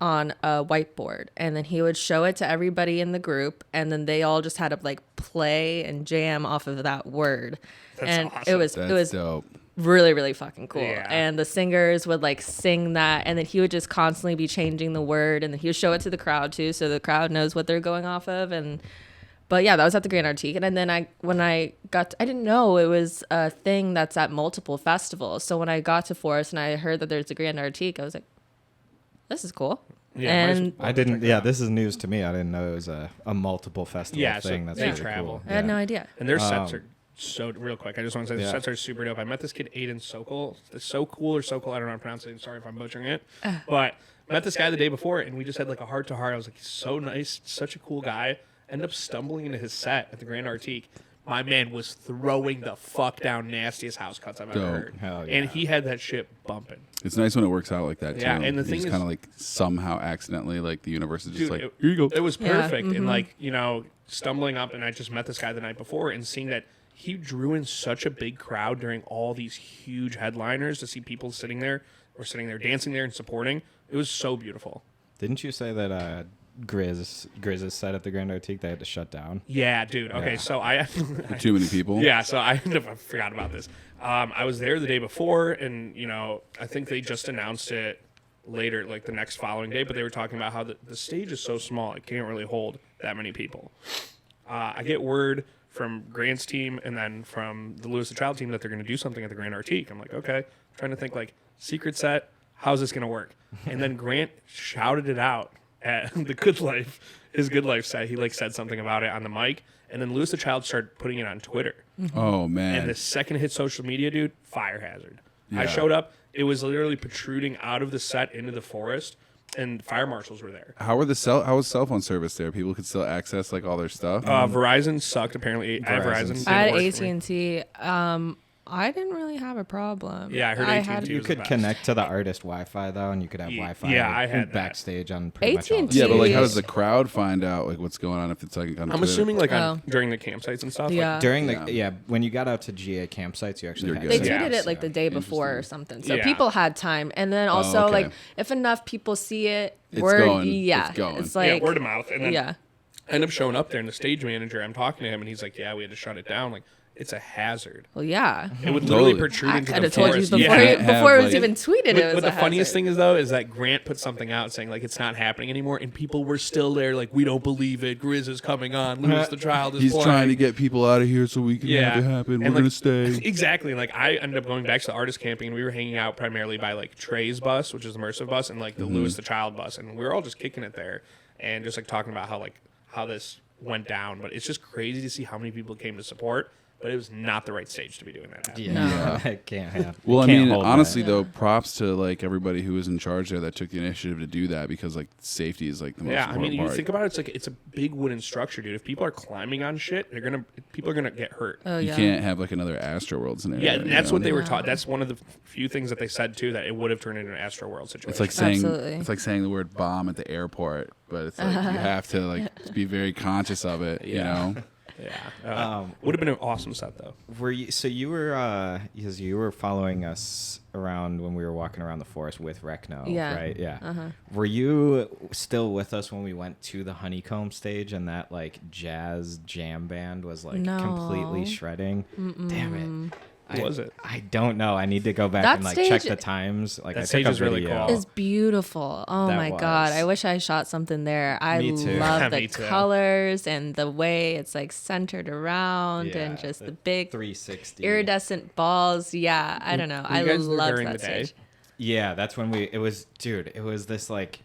on a whiteboard, and then he would show it to everybody in the group, and then they all just had to like play and jam off of that word. That's awesome. it was dope. Really, really fucking cool. Yeah. And the singers would like sing that, and then he would just constantly be changing the word, and then he would show it to the crowd too, so the crowd knows what they're going off of. But yeah, that was at the Grand Artique. And then I didn't know it was a thing that's at multiple festivals. So when I got to Forest and I heard that there's a Grand Artique, I was like, this is cool. Yeah, and I didn't. Yeah, this is news to me. I didn't know it was a multiple festival thing. That's they really travel. Cool. I had no idea. And their sets are so real quick. I just want to say the sets are super dope. I met this kid Aiden Sokol. It's so cool. I don't know how to pronounce it. Sorry if I'm butchering it. But I met this guy the day before, and we just had like a heart to heart. I was like, he's so nice, such a cool guy. Ended up stumbling into his set at the Grand Artique. My man was throwing the fuck down nastiest house cuts I've ever heard. Hell yeah. And he had that shit bumping. It's nice when it works out like that, too. Yeah, and the thing is, kind of like somehow accidentally, like the universe is just dude, like, here you go. It was perfect. And like, you know, stumbling up, and I just met this guy the night before, and seeing that he drew in such a big crowd during all these huge headliners to see people sitting there dancing there and supporting. It was so beautiful. Didn't you say that Grizz's set at the Grand Artique they had to shut down? Yeah, dude. Okay, so I too many people. Yeah, so I forgot about this. I was there the day before, and you know, I think they just announced it later, like the next following day. But they were talking about how the stage is so small it can't really hold that many people. I get word from Grant's team and then from the Lewis the Child team that they're going to do something at the Grand Artique. I'm like, okay, I'm trying to think like secret set. How's this going to work? And then Grant shouted it out at the his Good Life set. He like said something about it on the mic, and then Lewis the Child started putting it on Twitter. Oh man! And the second it hit social media, dude, fire hazard. Yeah. I showed up. It was literally protruding out of the set into the forest, and fire marshals were there. How was cell phone service there? People could still access like all their stuff. Verizon sucked apparently. Verizon. I had AT&T. I didn't really have a problem. Yeah, I heard AT&T You could connect to the artist Wi-Fi though, and you could have Wi-Fi. Yeah, I had backstage on pretty much all the AT&T. Yeah, but like, how does the crowd find out like what's going on if it's like on I'm Twitter? assuming like during the campsites and stuff. Yeah. Like, during the when you got out to GA campsites, you actually You're had good. They Yeah. tweeted it like the day before or something, so Yeah. people had time. And then also okay. like if enough people see it, It's word, going. yeah, It's going. it's like word of mouth. And then yeah. I end up showing up there, and the stage manager, I'm talking to him, and he's like, "Yeah, we had to shut it down. Like, it's a hazard. Well, yeah. It would literally Totally. protrude I into could the have told you forest." before, Yeah. before it was Like- even tweeted. It was But the a funniest hazard. thing is though is that Grant put something out saying like it's not happening anymore, and people were still there like, we don't believe it. Grizz is coming on. Lewis the Child is He's playing. trying to get people out of here so we can have it happen. We're And, gonna like, stay. Exactly. Like I ended up going back to the artist camping, and we were hanging out primarily by like Trey's bus, which is the immersive bus, and like the Lewis the Child bus, and we were all just kicking it there and just like talking about how how this went down, but it's just crazy to see how many people came to support. But it was not the right stage to be doing that at. Yeah, it can't happen. Well, I mean, honestly, though, props to like everybody who was in charge there that took the initiative to do that, because like safety is like the most important part. You think about it, it's a big wooden structure, dude. If people are climbing on shit, people are gonna get hurt. Oh, you can't have like another Astroworld scenario. Yeah, and that's what they were taught. That's one of the few things that they said too, that it would have turned into an Astroworld situation. It's like saying the word bomb at the airport, but it's like you have to like be very conscious of it. You know. Yeah, would have been an awesome set though. Were you? So you were, because you were following us around when we were walking around the forest with Recno, right? Yeah. Were you still with us when we went to the Honeycomb stage and that like jazz jam band was like completely shredding? Damn it. Was it? I don't know. I need to go back That and like stage- check the times. Like, That I stage took a is really video. cool. It's beautiful. Oh That my was. God. I wish I shot something there. I Me too. love Me the too. colors and the way it's like centered around Yeah, and just the big 360 iridescent balls. Yeah, I don't know. Were I you guys there love during that the day? stage. Yeah, that's when it was this like,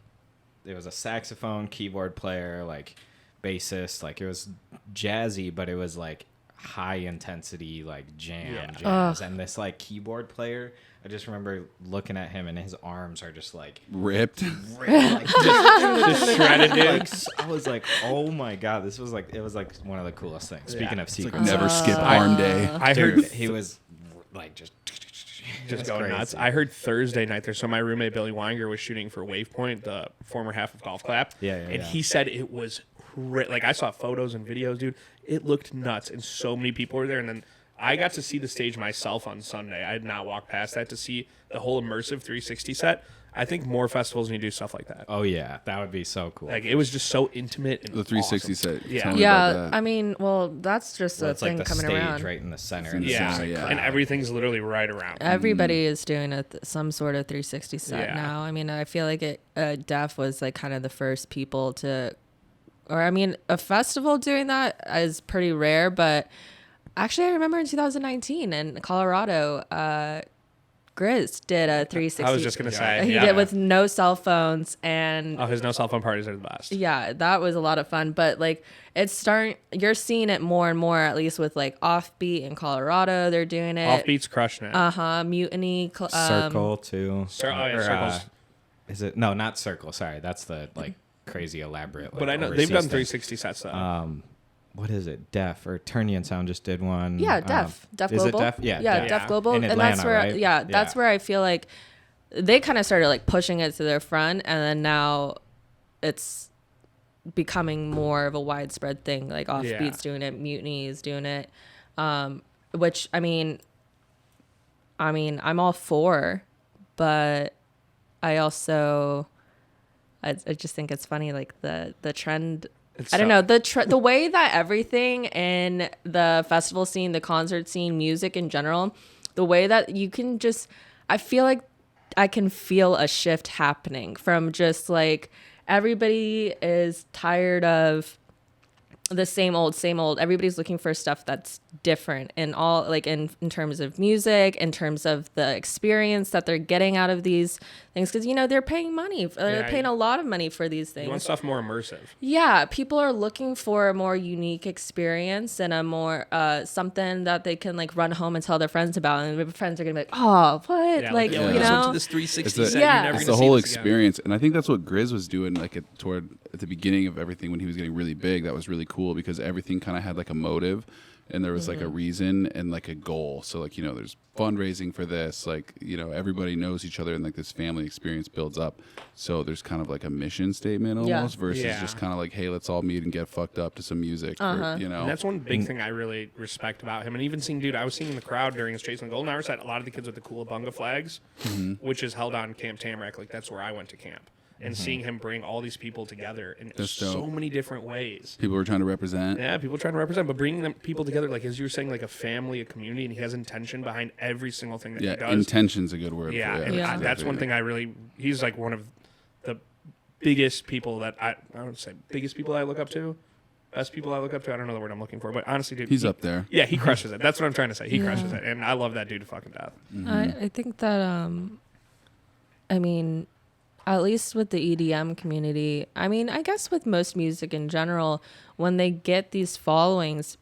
it was a saxophone, keyboard player, like bassist, like it was jazzy, but it was like high intensity, like jazz. And this like keyboard player, I just remember looking at him and his arms are just like ripped. like, Just shredded, dude. like, I was like, oh my God, it was like one of the coolest things. Speaking of secrets, Never skip arm day. I heard dude, he was like just going nuts. I heard Thursday night there. So my roommate Billy Weinger was shooting for Wavepoint, the former half of Golf Clap. And he said it was like, I saw photos and videos, dude. It looked nuts, and so many people were there. And then I got to see the stage myself on Sunday. I had not walked past that to see the whole immersive 360 set. I think more festivals need to do stuff like that. Oh yeah, that would be so cool. Like, it was just so intimate and The 360 awesome. set. Yeah. Tell me about that. I mean, well, that's just a it's thing like the coming stage around. right in the center. And everything's literally right around. Everybody is doing some sort of 360 set Yeah. now. I mean, I feel like Def was like kind of the first people to, or I mean, a festival doing that is pretty rare. But actually, I remember in 2019 in Colorado, Grizz did a 360. I was just gonna say He did with no cell phones and. Oh, his no cell phone parties are the best. Yeah, that was a lot of fun. But like, you're seeing it more and more, at least with like Offbeat in Colorado. They're doing it. Offbeat's crushing it. Mutiny. Circle too. Circles. Is it? No, not Circle. Sorry, that's the like crazy elaborate. Like, But I know overseas they've done thing. 360 sets though. What is it? Def or Turnian Sound just did one. Yeah, Def Is Global. it Def? Yeah, Def Yeah. Global, In and that's Atlanta, where right? that's where I feel like they kind of started like pushing it to their front, and then now it's becoming more of a widespread thing. Like Offbeat's doing it, Mutiny is doing it, which I mean, I'm all for, but I also I just think it's funny, like the trend. I don't know, the way that everything in the festival scene, the concert scene, music in general, the way that you can just, I feel like I can feel a shift happening from just like everybody is tired of the same old. Everybody's looking for stuff that's different in all, like in terms of music, in terms of the experience that they're getting out of these things. Because, they're paying money. They're paying a lot of money for these things. You want stuff more immersive. Yeah, people are looking for a more unique experience and a more something that they can like run home and tell their friends about, and their friends are gonna be like, "Oh, what?" Yeah, like, you you just went know, to this 360 It's a- set. Yeah. You're never It's gonna the see whole this again. experience, and I think that's what Grizz was doing, like at the beginning of everything when he was getting really big. That was really cool because everything kind of had like a motive, and there was like a reason and like a goal. So like there's fundraising for this, like everybody knows each other, and like this family experience builds up. So there's kind of like a mission statement almost versus just kind of like, hey, let's all meet and get fucked up to some music, or, And that's one big thing I really respect about him. And even I was seeing in the crowd during his Chasing the Golden Hour set, a lot of the kids with the Coolabunga flags, which is held on Camp Tamarack. Like, that's where I went to camp. And seeing him bring all these people together in so many different ways. People were trying to represent. Yeah, people trying to represent, but bringing them people together, like as you were saying, like a family, a community, and he has intention behind every single thing that he does. Intention's a good word. Yeah, for it. and that's one thing he's like one of the biggest people that I don't say biggest people I look up to. Best people I look up to. I don't know the word I'm looking for, but honestly, dude, He's up there. Yeah, he crushes it. That's what I'm trying to say. He crushes it, and I love that dude to fucking death. I think that at least with the EDM community, I mean, I guess with most music in general, when they get these followings,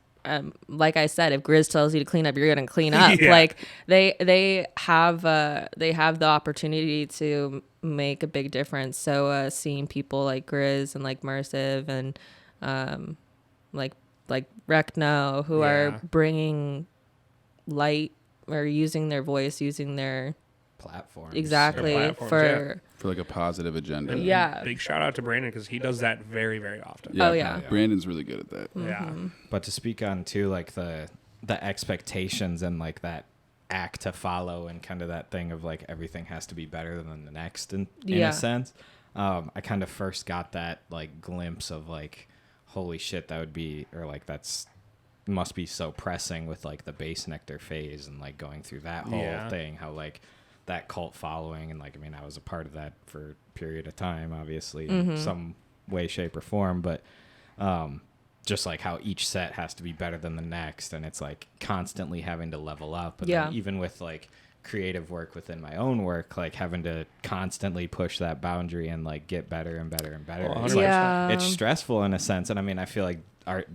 like I said, if Grizz tells you to clean up, you're gonna clean up. Yeah. Like they have the opportunity to make a big difference. So seeing people like Grizz and like Mersive and like Rekno who are bringing light or using their voice, using their Platforms. exactly Platforms, for like a positive agenda. Yeah. Big shout out to Brandon because he does that very, very often. Oh, yeah. Brandon's really good at that. Yeah. But to speak on too, like the expectations and like that act to follow and kind of that thing of like everything has to be better than the next in a sense. I kind of first got that like glimpse of like, holy shit, that would be, or like must be so pressing with like the Bass Nectar phase and like going through that whole thing, how like that cult following, and like, I mean, I was a part of that for a period of time, obviously, in some way, shape, or form, but just like how each set has to be better than the next, and it's like constantly having to level up. And then even with like creative work within my own work, like having to constantly push that boundary and like get better and better and better. Oh, It's like, it's stressful in a sense, and I mean, I feel like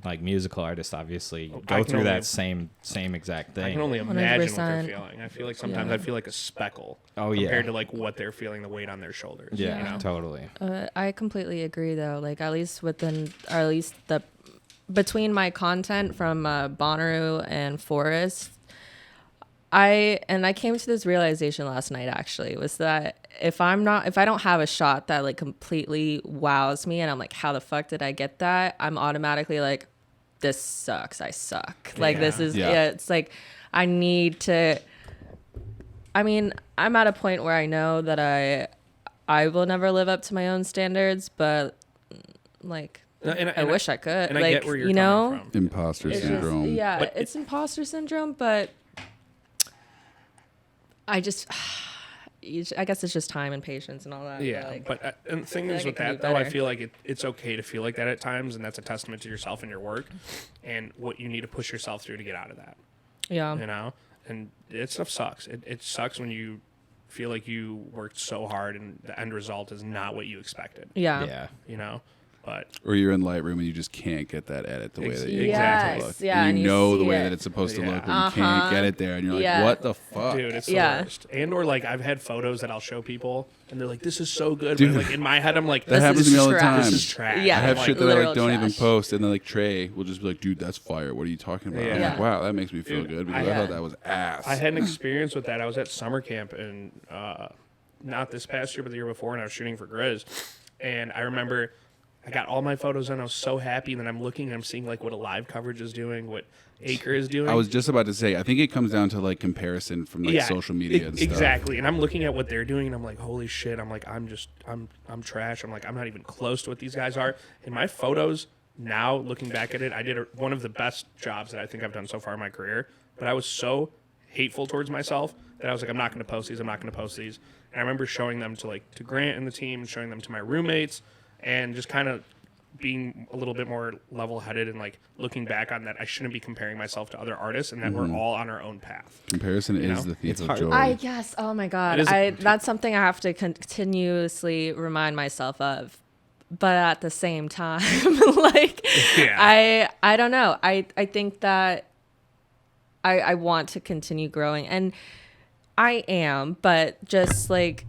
like musical artists obviously go through that same exact thing. I can only imagine 100%. what they're feeling. I feel like sometimes I feel like a speckle compared to like what they're feeling, the weight on their shoulders. Yeah, you know? totally. I completely agree though. Like at least between my content from Bonnaroo and Forest, I came to this realization last night actually, was that if I don't have a shot that like completely wows me and I'm like, how the fuck did I get that? I'm automatically like, this sucks. I suck. Like this is it's like I need to. I mean, I'm at a point where I know that I will never live up to my own standards, but like I wish I could. And like, I get where you're coming from. Imposter syndrome. But it's imposter syndrome, but I guess it's just time and patience and all that. Yeah, but and the thing is with that though, I feel like it's okay to feel like that at times, and that's a testament to yourself and your work, and what you need to push yourself through to get out of that. Yeah, you know, and it stuff sucks. It sucks when you feel like you worked so hard and the end result is not what you expected. Yeah, you know. But or you're in Lightroom and you just can't get that edit the way that you exactly. want it to look. Yeah, and you know the way it. that it's supposed to look, but you can't get it there, and you're like, what the fuck? Dude, it's the worst. And or like I've had photos that I'll show people and they're like, this is so good. Dude, but like in my head I'm like, that happens to me all the time. This is trash. Yeah, I have shit that I like don't even trash. post, and then like Trey will just be like, dude, that's fire. What are you talking about? I'm like, wow, that makes me feel good because I thought that was ass. I had an experience with that. I was at summer camp and not this past year, but the year before, and I was shooting for Grizz. And I remember I got all my photos in. I was so happy. And then I'm looking and I'm seeing like what a live coverage is doing, what Acre is doing. I was just about to say, I think it comes down to like comparison from like social media and stuff. Exactly. And I'm looking at what they're doing and I'm like, holy shit. I'm like, I'm trash. I'm like, I'm not even close to what these guys are. And my photos now, looking back at it, I did one of the best jobs that I think I've done so far in my career. But I was so hateful towards myself that I was like, I'm not going to post these. I'm not going to post these. And I remember showing them to Grant and the team, and showing them to my roommates, and just kind of being a little bit more level-headed and like looking back on that I shouldn't be comparing myself to other artists, and that we're all on our own path. Comparison is the thief of joy. I guess. Oh my God. That's something I have to continuously remind myself of. But at the same time, like, I don't know. I think that I want to continue growing, and I am, but just like,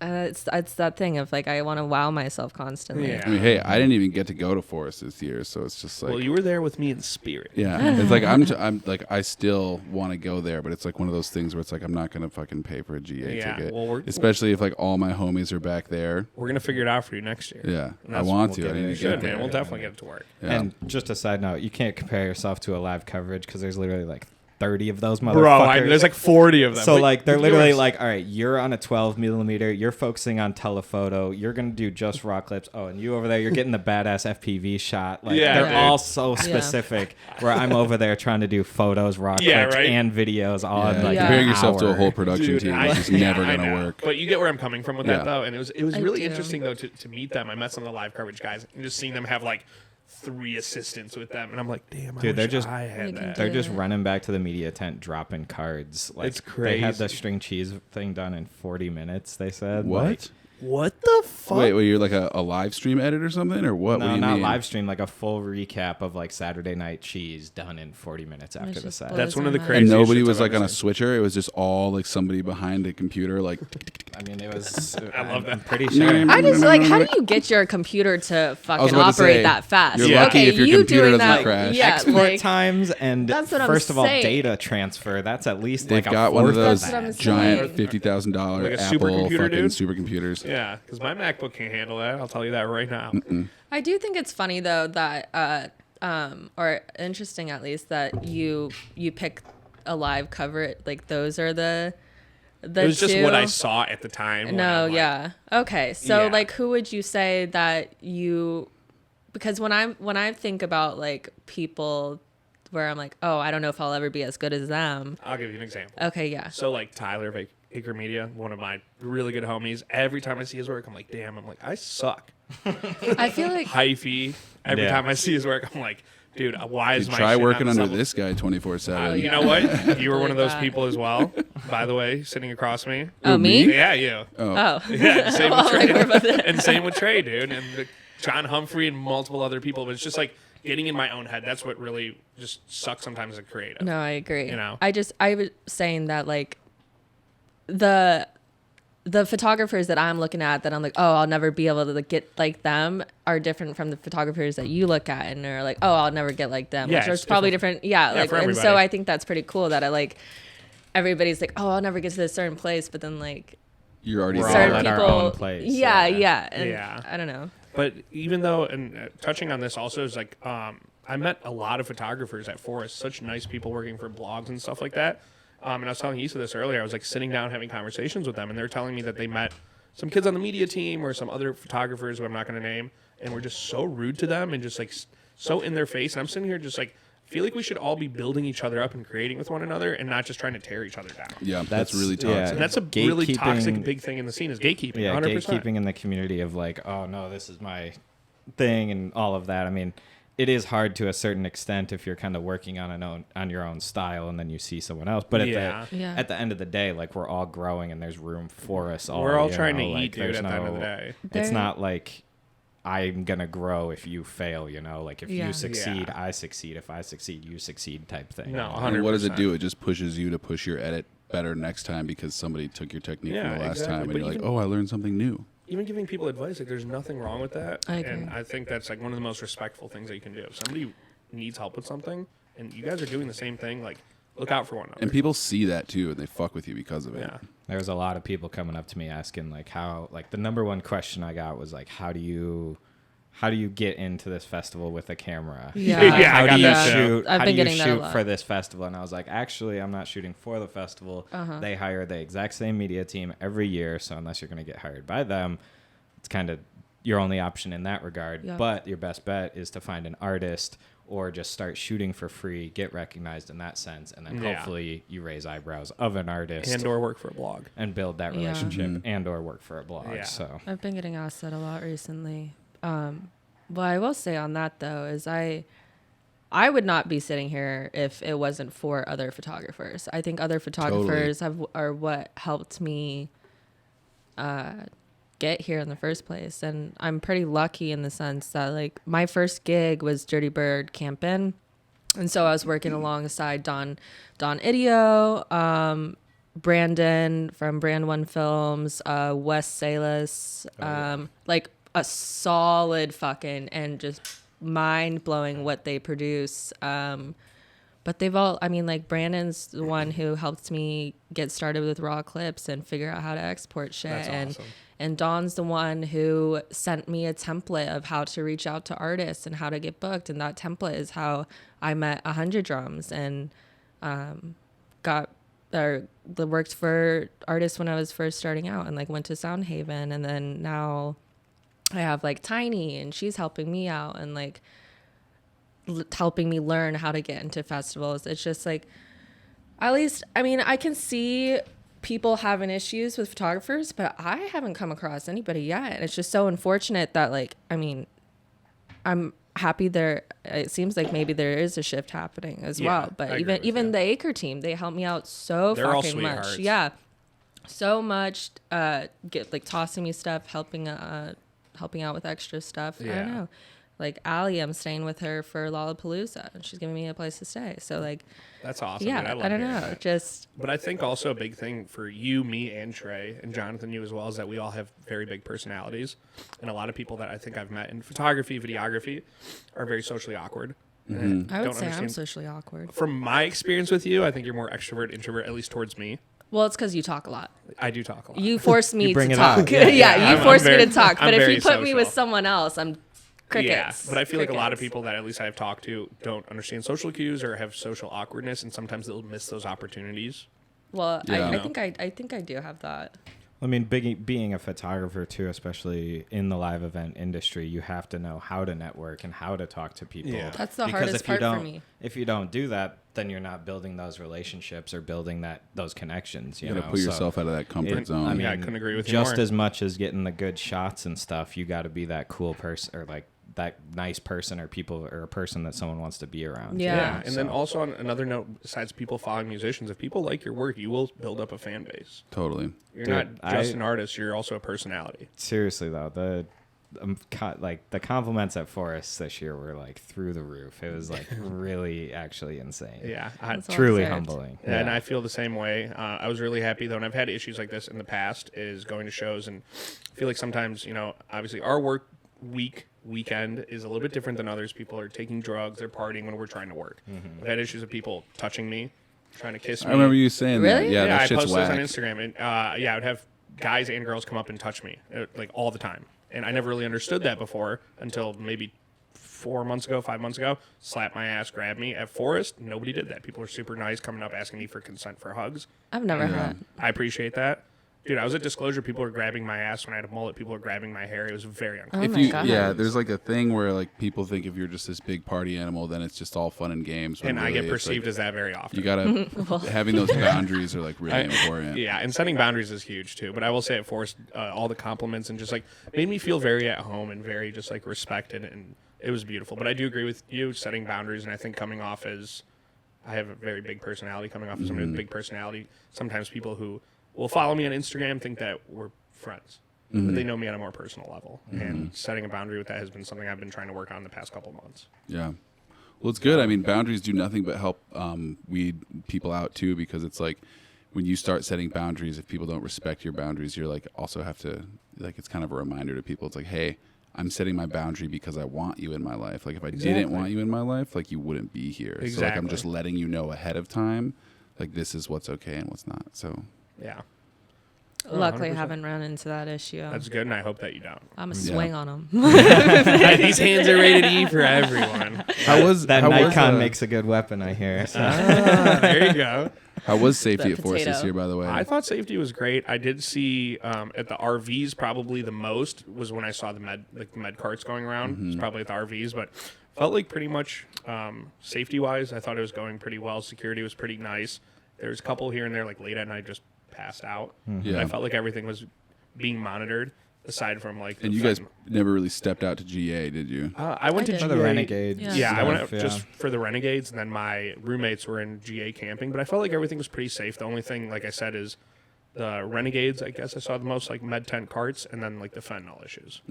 it's that thing of like I want to wow myself constantly. Yeah. I mean, hey, I didn't even get to go to Forest this year, so it's just like, Well, you were there with me in spirit. yeah, it's like I'm like I still want to go there, but it's like one of those things where it's like I'm not gonna fucking pay for a GA ticket, well, especially if like all my homies are back there. We're gonna figure it out for you next year. Yeah, And I that's want what to. we'll I get need it. to get Good, there. man. We'll definitely get it to work. Yeah. And just a side note, you can't compare yourself to a live coverage because there's literally like 30 of those motherfuckers. Bro, there's like 40 of them. So like they're literally like, all right, you're on a 12 millimeter, you're focusing on telephoto, you're gonna do just raw clips. Oh, and you over there, you're getting the badass FPV shot. Like Yeah, they're dude. all so specific. Where I'm over there trying to do photos, raw clips, right? and videos all in like comparing an yourself to a hour. whole production Dude, team, I- it's just never I gonna know. work. But you get where I'm coming from with that, though. And it was I really do. interesting, though, to meet them. I met some of the live coverage guys and just seeing them have like 3 assistants with them. And I'm like, damn, Dude, they're just- I had You can that. do They're just Yeah. running back to the media tent, dropping cards. Like It's they had the crazy. string cheese thing done in 40 minutes. They said. What? Like, What the fuck? Wait, you're like a live stream edit or something, or what? No, what do you not mean? live stream. Like a full recap of like Saturday Night Cheese done in 40 minutes after the set. That's one of the And craziest. And nobody shits was I've like ever on a seen. switcher. It was just all like somebody behind a computer, like. I mean, it was. I love that. I'm pretty sure. I just like, how do you get your computer to fucking about to operate say, that fast? you're lucky okay, if your you computer doing doesn't that, crash. Yeah, Export like, times and That's what I'm first of all, saying. data transfer. That's at least They've like got a one of fourth those That's what I'm giant saying. $50,000 Like a Apple supercomputer, fucking dude? supercomputers. Yeah, because my MacBook can't handle that. I'll tell you that right now. I do think it's funny though that, or interesting at least, that you pick a live cover. Like those are the It was just two. what I saw at the time. when No, I'm like, yeah. Okay. So Yeah. like who would you say that you, because when I think about like people where I'm like, oh, I don't know if I'll ever be as good as them. I'll give you an example. Okay, yeah. So like Tyler of Acre Media, one of my really good homies. Every time I see his work, I'm like, damn. I'm like, I suck. I feel like Hyphy. Every Yeah. time I see his work, I'm like, dude, why is You my try shit working not under assembled? this guy 24/7. You know what? You were one of those Believe that. people as well. By the way, sitting across me. oh me? Yeah, you. Oh. Yeah, same Well, with like, we're both- Trey. And same with Trey, dude. And John Humphrey and multiple other people. But it's just like getting in my own head. That's what really just sucks sometimes as a creative. No, I agree. You know? I was saying that like the photographers that I'm looking at that I'm like, oh, I'll never be able to get like them are different from the photographers that you look at and are like, oh, I'll never get like them. Yeah, Which it's is probably different. Yeah, like, for and so everybody. I think that's pretty cool that I like everybody's like, oh, I'll never get to this certain place, but then like You're already We're all there. certain at our people, own place, yeah, yeah. yeah, and Yeah. I don't know. But even though, and touching on this also is like, I met a lot of photographers at Forest, such nice people working for blogs and stuff like that. And I was telling Issa this earlier. I was like sitting down having conversations with them, and they're telling me that they met some kids on the media team or some other photographers who I'm not going to name, and were just so rude to them and just like so in their face. And I'm sitting here just like, feel like we should all be building each other up and creating with one another and not just trying to tear each other down. Yeah, that's That's- really yeah. toxic. And that's a really Gatekeeping- toxic big thing in the scene is gatekeeping. Yeah, 100%. gatekeeping in the community of like, oh no, this is my thing and all of that. I mean, it is hard to a certain extent if you're kind of working on your own style and then you see someone else. But Yeah. at the end of the day, like we're all growing and there's room for us all. We're all you trying know? to Like, eat, dude, there's at the end of the no- day. It's There- not like I'm gonna grow if you fail. You know, like if Yeah. you succeed, Yeah. I succeed. If I succeed, you succeed. Type thing. No, you know? 100%. And what does it do? It just pushes you to push your edit better next time because somebody took your technique Yeah, from the last exactly. time, and But you're like, even- oh, I learned something new. Even giving people advice, like there's nothing wrong with that. I agree. And I think that's like one of the most respectful things that you can do. If somebody needs help with something and you guys are doing the same thing, like look out for one another. And people see that too, and they fuck with you because of it. yeah. There was a lot of people coming up to me asking like how, like the number one question I got was like, how do you get into this festival with a camera? Yeah. Yeah, I How got do you that too. shoot? I've how been do you getting that a shoot lot. for this festival? And I was like, actually, I'm not shooting for the festival. They hire the exact same media team every year. So unless you're going to get hired by them, it's kind of your only option in that regard. Yeah. But your best bet is to find an artist or just start shooting for free, get recognized in that sense, and then Yeah. hopefully you raise eyebrows of an artist And or work for a blog. and build that Yeah. relationship and or work for a blog. Yeah. So I've been getting asked that a lot recently. What I will say on that though is I would not be sitting here if it wasn't for other photographers. I think other photographers are what helped me get here in the first place, and I'm pretty lucky in the sense that like my first gig was Dirty Bird Campin', and so I was working alongside Don Idio, Brandon from Brand One Films, Y.S.A, like a solid fucking and just mind blowing what they produce. But they've all, I mean, like Brandon's the one who helped me get started with raw clips and figure out how to export shit. That's awesome. And Dawn's the one who sent me a template of how to reach out to artists and how to get booked. And that template is how I met 100 Drums and worked for artists when I was first starting out and like went to Soundhaven. And then now I have like Tiny and she's helping me out and like helping me learn how to get into festivals. It's just like, at least, I mean, I can see people having issues with photographers, but I haven't come across anybody yet. And it's just so unfortunate that like, I mean, I'm happy there, it seems like maybe there is a shift happening as Yeah, well. I But agree with even you. the Acre team, they helped me out so They're all fucking much. sweethearts. Yeah. so much, tossing me stuff, helping out with extra stuff. I don't know. Like Allie, I'm staying with her for Lollapalooza, and she's giving me a place to stay. So like, that's awesome. Yeah, dude. I don't know. That. But I think also a big thing for you, me, and Trey, and Jonathan, you as well, is that we all have very big personalities, and a lot of people that I think I've met in photography, videography, are very socially awkward. Mm-hmm. I would say I'm socially awkward. From my experience with you, I think you're more extrovert, introvert, at least towards me. Well, it's because you talk a lot. I do talk a lot. You force me to talk. Yeah, you force me to talk. But if you put social. Me with someone else, I'm crickets. Yeah, but I feel like a lot of people that at least I've talked to don't understand social cues or have social awkwardness, and sometimes they'll miss those opportunities. Well, yeah. I think I do have that. I mean, being a photographer too, especially in the live event industry, you have to know how to network and how to talk to people. Yeah. That's the hardest part for me. If you don't do that, then you're not building those relationships or building those connections. You gotta know? put yourself out of that comfort zone. I mean, I couldn't agree with you just more. as much as getting the good shots and stuff, you got to be that cool person or like that nice person or a person that someone wants to be around. Yeah. And then also on another note, besides people following musicians, if people like your work, you will build up a fan base. Totally. You're not just an artist; you're also a personality. Seriously though, the compliments at Forest this year were like through the roof. It was like really actually insane. Yeah, truly humbling. And I feel the same way. I was really happy though, and I've had issues like this in the past. Is going to shows, and I feel like sometimes obviously our work weekend is a little bit different than others. People are taking drugs, they're partying when we're trying to work. Mm-hmm. I've had issues with people touching me, trying to kiss me. I remember you saying really? that. Yeah, that I shit's post whack. those on Instagram, and I would have guys and girls come up and touch me like all the time, and I never really understood that before until maybe 5 months ago. Slap my ass, grab me. At Forest, nobody did that. People were super nice, coming up asking me for consent for hugs. I've never had. I appreciate that. Dude, I was at Disclosure. People were grabbing my ass when I had a mullet. People were grabbing my hair. It was very uncomfortable. Oh my God. Yeah, there's like a thing where like people think if you're just this big party animal, then it's just all fun and games. And really I get perceived as that very often. You gotta having those boundaries are like really important. Yeah, and setting boundaries is huge too. But I will say at Forest, all the compliments and just like made me feel very at home and very just like respected, and it was beautiful. But I do agree with you setting boundaries, and I think coming off as I have a very big personality, coming off as somebody with a big personality, sometimes people who will follow me on Instagram think that we're friends, but they know me on a more personal level. And setting a boundary with that has been something I've been trying to work on the past couple of months. Yeah. Well, it's good. I mean, boundaries do nothing but help weed people out too, because it's like when you start setting boundaries, if people don't respect your boundaries, you're like also have to like it's kind of a reminder to people. It's like, hey, I'm setting my boundary because I want you in my life. Like if I didn't want you in my life, like you wouldn't be here. Exactly. So like I'm just letting you know ahead of time, like this is what's okay and what's not. So. Yeah. Luckily, I 100%. haven't run into that issue. That's good, and I hope that you don't. I'm a swing on them. These hands are rated E for everyone. That Nikon makes a good weapon, I hear. So. There you go. How was safety That at Forest this potato. year, by the way? I thought safety was great. I did see at the RVs probably the most was when I saw the med carts going around. It's probably at the RVs, but felt like pretty much safety wise, I thought it was going pretty well. Security was pretty nice. There was a couple here and there like late at night just passed out. Yeah. I felt like everything was being monitored aside from like. And you guys never really stepped out to GA, did you? I went to did. GA. The Renegades. Yeah, I went stuff, out just for the Renegades, and then my roommates were in GA camping. But I felt like everything was pretty safe. The only thing, like I said, is the Renegades. I guess I saw the most like med tent carts, and then like the fentanyl issues.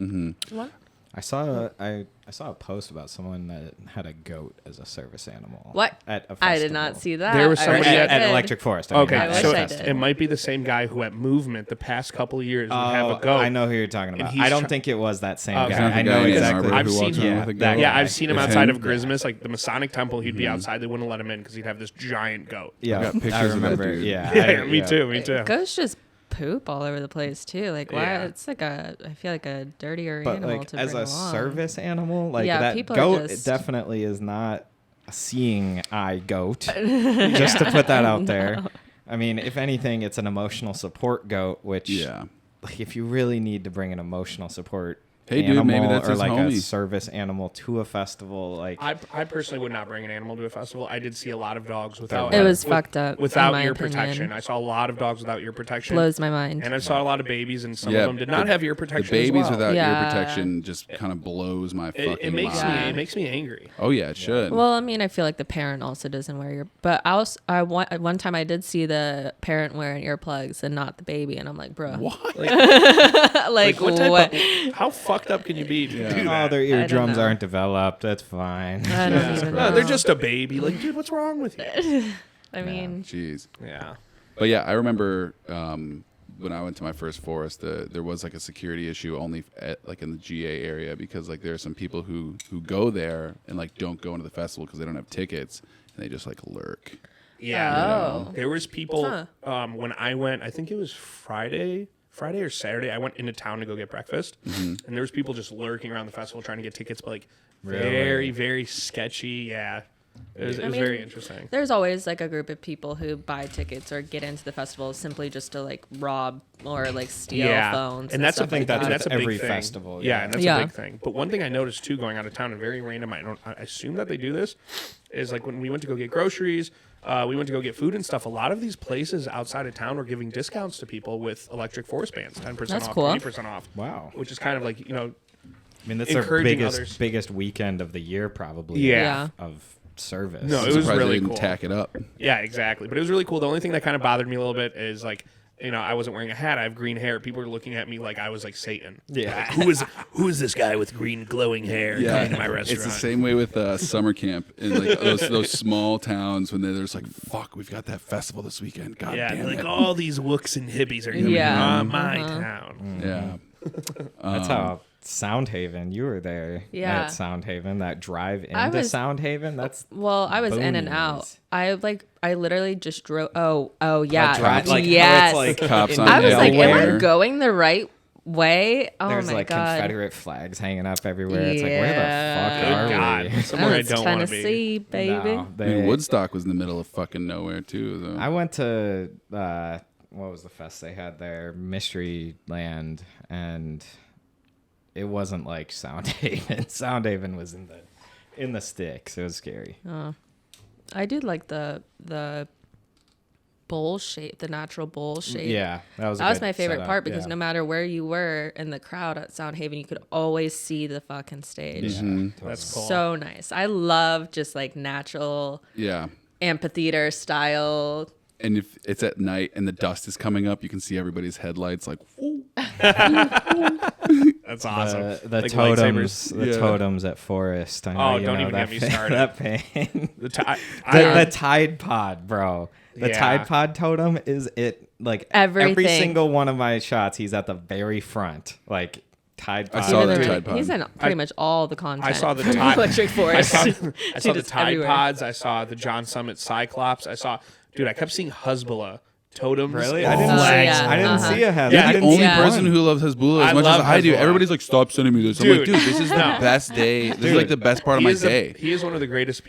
What? I saw a post about someone that had a goat as a service animal. What? At a I did not festival. see that. There was I somebody wish I at did. Electric Forest. Okay, I wish so I did. it might be the same guy who at Movement the past couple of years would have a Oh, goat. I know who you're talking about. he's I don't try- think it was that same Okay. It's guy. not the I guy know in Ann exactly. Arbor I've who seen walks him. around with a that goat. Yeah, guy. I've seen him It's outside him? of Grismas, like the Masonic Temple. He'd be outside. They wouldn't let him in because he'd have this giant goat. Yeah, got pictures I of that remember. dude. Yeah, Me too. Me too. Ghosts just poop all over the place too. Like why? Yeah. It's like I feel like a dirtier But animal like to as bring a along. service animal, like Yeah, that people are goat just- definitely is not a seeing eye goat. Just to put that out there. I mean, if anything, it's an emotional support goat. Which, Yeah. like, if you really need to bring an emotional support Hey, dude, animal maybe that's or his like a homie. service animal to a festival. Like I personally would not bring an animal to a festival. I did see a lot of dogs without It was fucked up, in without my ear opinion. protection. I saw a lot of dogs without ear protection. Blows my mind. And I saw a lot of babies, and some Yeah, of them did not have ear The protection. babies as well. without Yeah. ear protection just kind of blows my fucking It makes mind. me it makes me angry. Oh yeah, it should. Well, I mean, I feel like the parent also doesn't wear ear. But one time I did see the parent wearing earplugs and not the baby, and I'm like, bro, What? like what type what? of how fucked up can you be to do that? oh, their eardrums know. aren't developed. That's fine. I don't even know. No, they're just a baby. Like, dude, what's wrong with you? I mean, Jeez. Yeah. But yeah, I remember when I went to my first forest, there was like a security issue only at, like in the GA area because like there are some people who go there and like don't go into the festival because they don't have tickets and they just like lurk. Yeah. Oh. There was people Huh. when I went, I think it was Friday or Saturday, I went into town to go get breakfast. And there was people just lurking around the festival trying to get tickets, but like very, very sketchy. Yeah. It was very interesting. there's always like a group of people who buy tickets or get into the festival simply just to like rob or like steal phones. And that's stuff a like that's that. that's a big every thing. festival, Yeah, yeah. and that's Yeah. a big thing. But one thing I noticed too, going out of town, and very random, I assume that they do this, is like when we went to go get groceries, we went to go get food and stuff. A lot of these places outside of town were giving discounts to people with electric forest bands, 10% That's off, cool. 20% off. Wow. Which is kind of like, I mean, that's their encouraging others. biggest weekend of the year, probably. Yeah. Of service. No, I'm it was surprised really they didn't cool. tack it up. Yeah, exactly. But it was really cool. The only thing that kind of bothered me a little bit is like, I wasn't wearing a hat. I have green hair. People were looking at me like I was like Satan. Yeah. Who is this guy with green glowing hair coming to my restaurant? It's the same way with summer camp in like those small towns when there's like, fuck, we've got that festival this weekend. God Yeah, damn like it. all these wooks and hippies are going to Yeah. be my town. Yeah. That's how Soundhaven. You were there. Yeah. At Soundhaven. That drive into I was- Soundhaven. That's Well, I was in and out. boonies. I literally just drove. Oh yeah. drive, like, how yes. it's like Cops in on I was like, am Delaware. I going the right way? Oh There's my like god. Confederate flags hanging up everywhere. It's like, where Yeah. the fuck are Good God. we? Somewhere I It's don't want to be. Tennessee, baby. No, I mean, Woodstock was in the middle of fucking nowhere too. Though. I went to what was the fest they had there? Mystery Land, and it wasn't like Soundhaven. Soundhaven was in the sticks. It was scary. I did like the bowl shape, the natural bowl shape. Yeah, that was my favorite part because no matter where you were in the crowd at Soundhaven, you could always see the fucking stage. That's cool. So nice. I love just like natural Yeah. amphitheater style. And if it's at night and the dust is coming up, you can see everybody's headlights like, whoo. That's awesome. The Like totems, lightsabers. the Yeah. totems at Forest. I know Oh, you don't know even that get me pain- started. That pain. The The Tide Pod, bro. The Yeah. Tide Pod totem is it. Like every Everything. single one of my shots, he's at the very front. Like Tide Pod. I saw Even the the- Tide Pod. He's in pretty much all the content. I saw the from Tide. Electric Forest. I saw the Just Tide everywhere. Pods. I saw the John Summit Cyclops. I kept seeing Hezbollah totems. Really? and I didn't. flags. yeah. I didn't Uh-huh. see a Hezbollah. Yeah, I the The didn't only see Yeah. person one. who loves Hezbollah I as much love as I do. Hezbollah. Everybody's like, stop sending me this. I'm like, Dude. dude, this is the No. best day. This is like the best part of He my is day. he is one of the greatest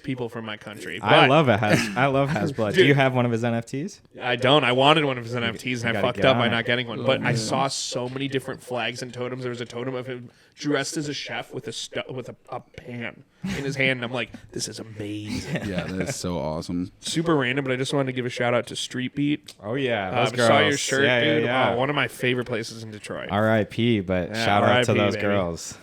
people from my country. I But love I love Hezbollah. Do Dude. you have one of his NFTs? I don't. I wanted one of his NFTs and I gotta fucked get up on by it. not getting one. But I saw so many different flags and totems. There was a totem of him dressed as a chef with a pan in his hand. And I'm like, this is amazing. Yeah, that is so awesome. Super random, but I just wanted to give a shout out to Street Beat. Oh yeah, I those girls. saw your shirt, yeah, dude. Yeah, Oh, one of my favorite places in Detroit. R.I.P. But Yeah, shout out to RIP, those baby. girls.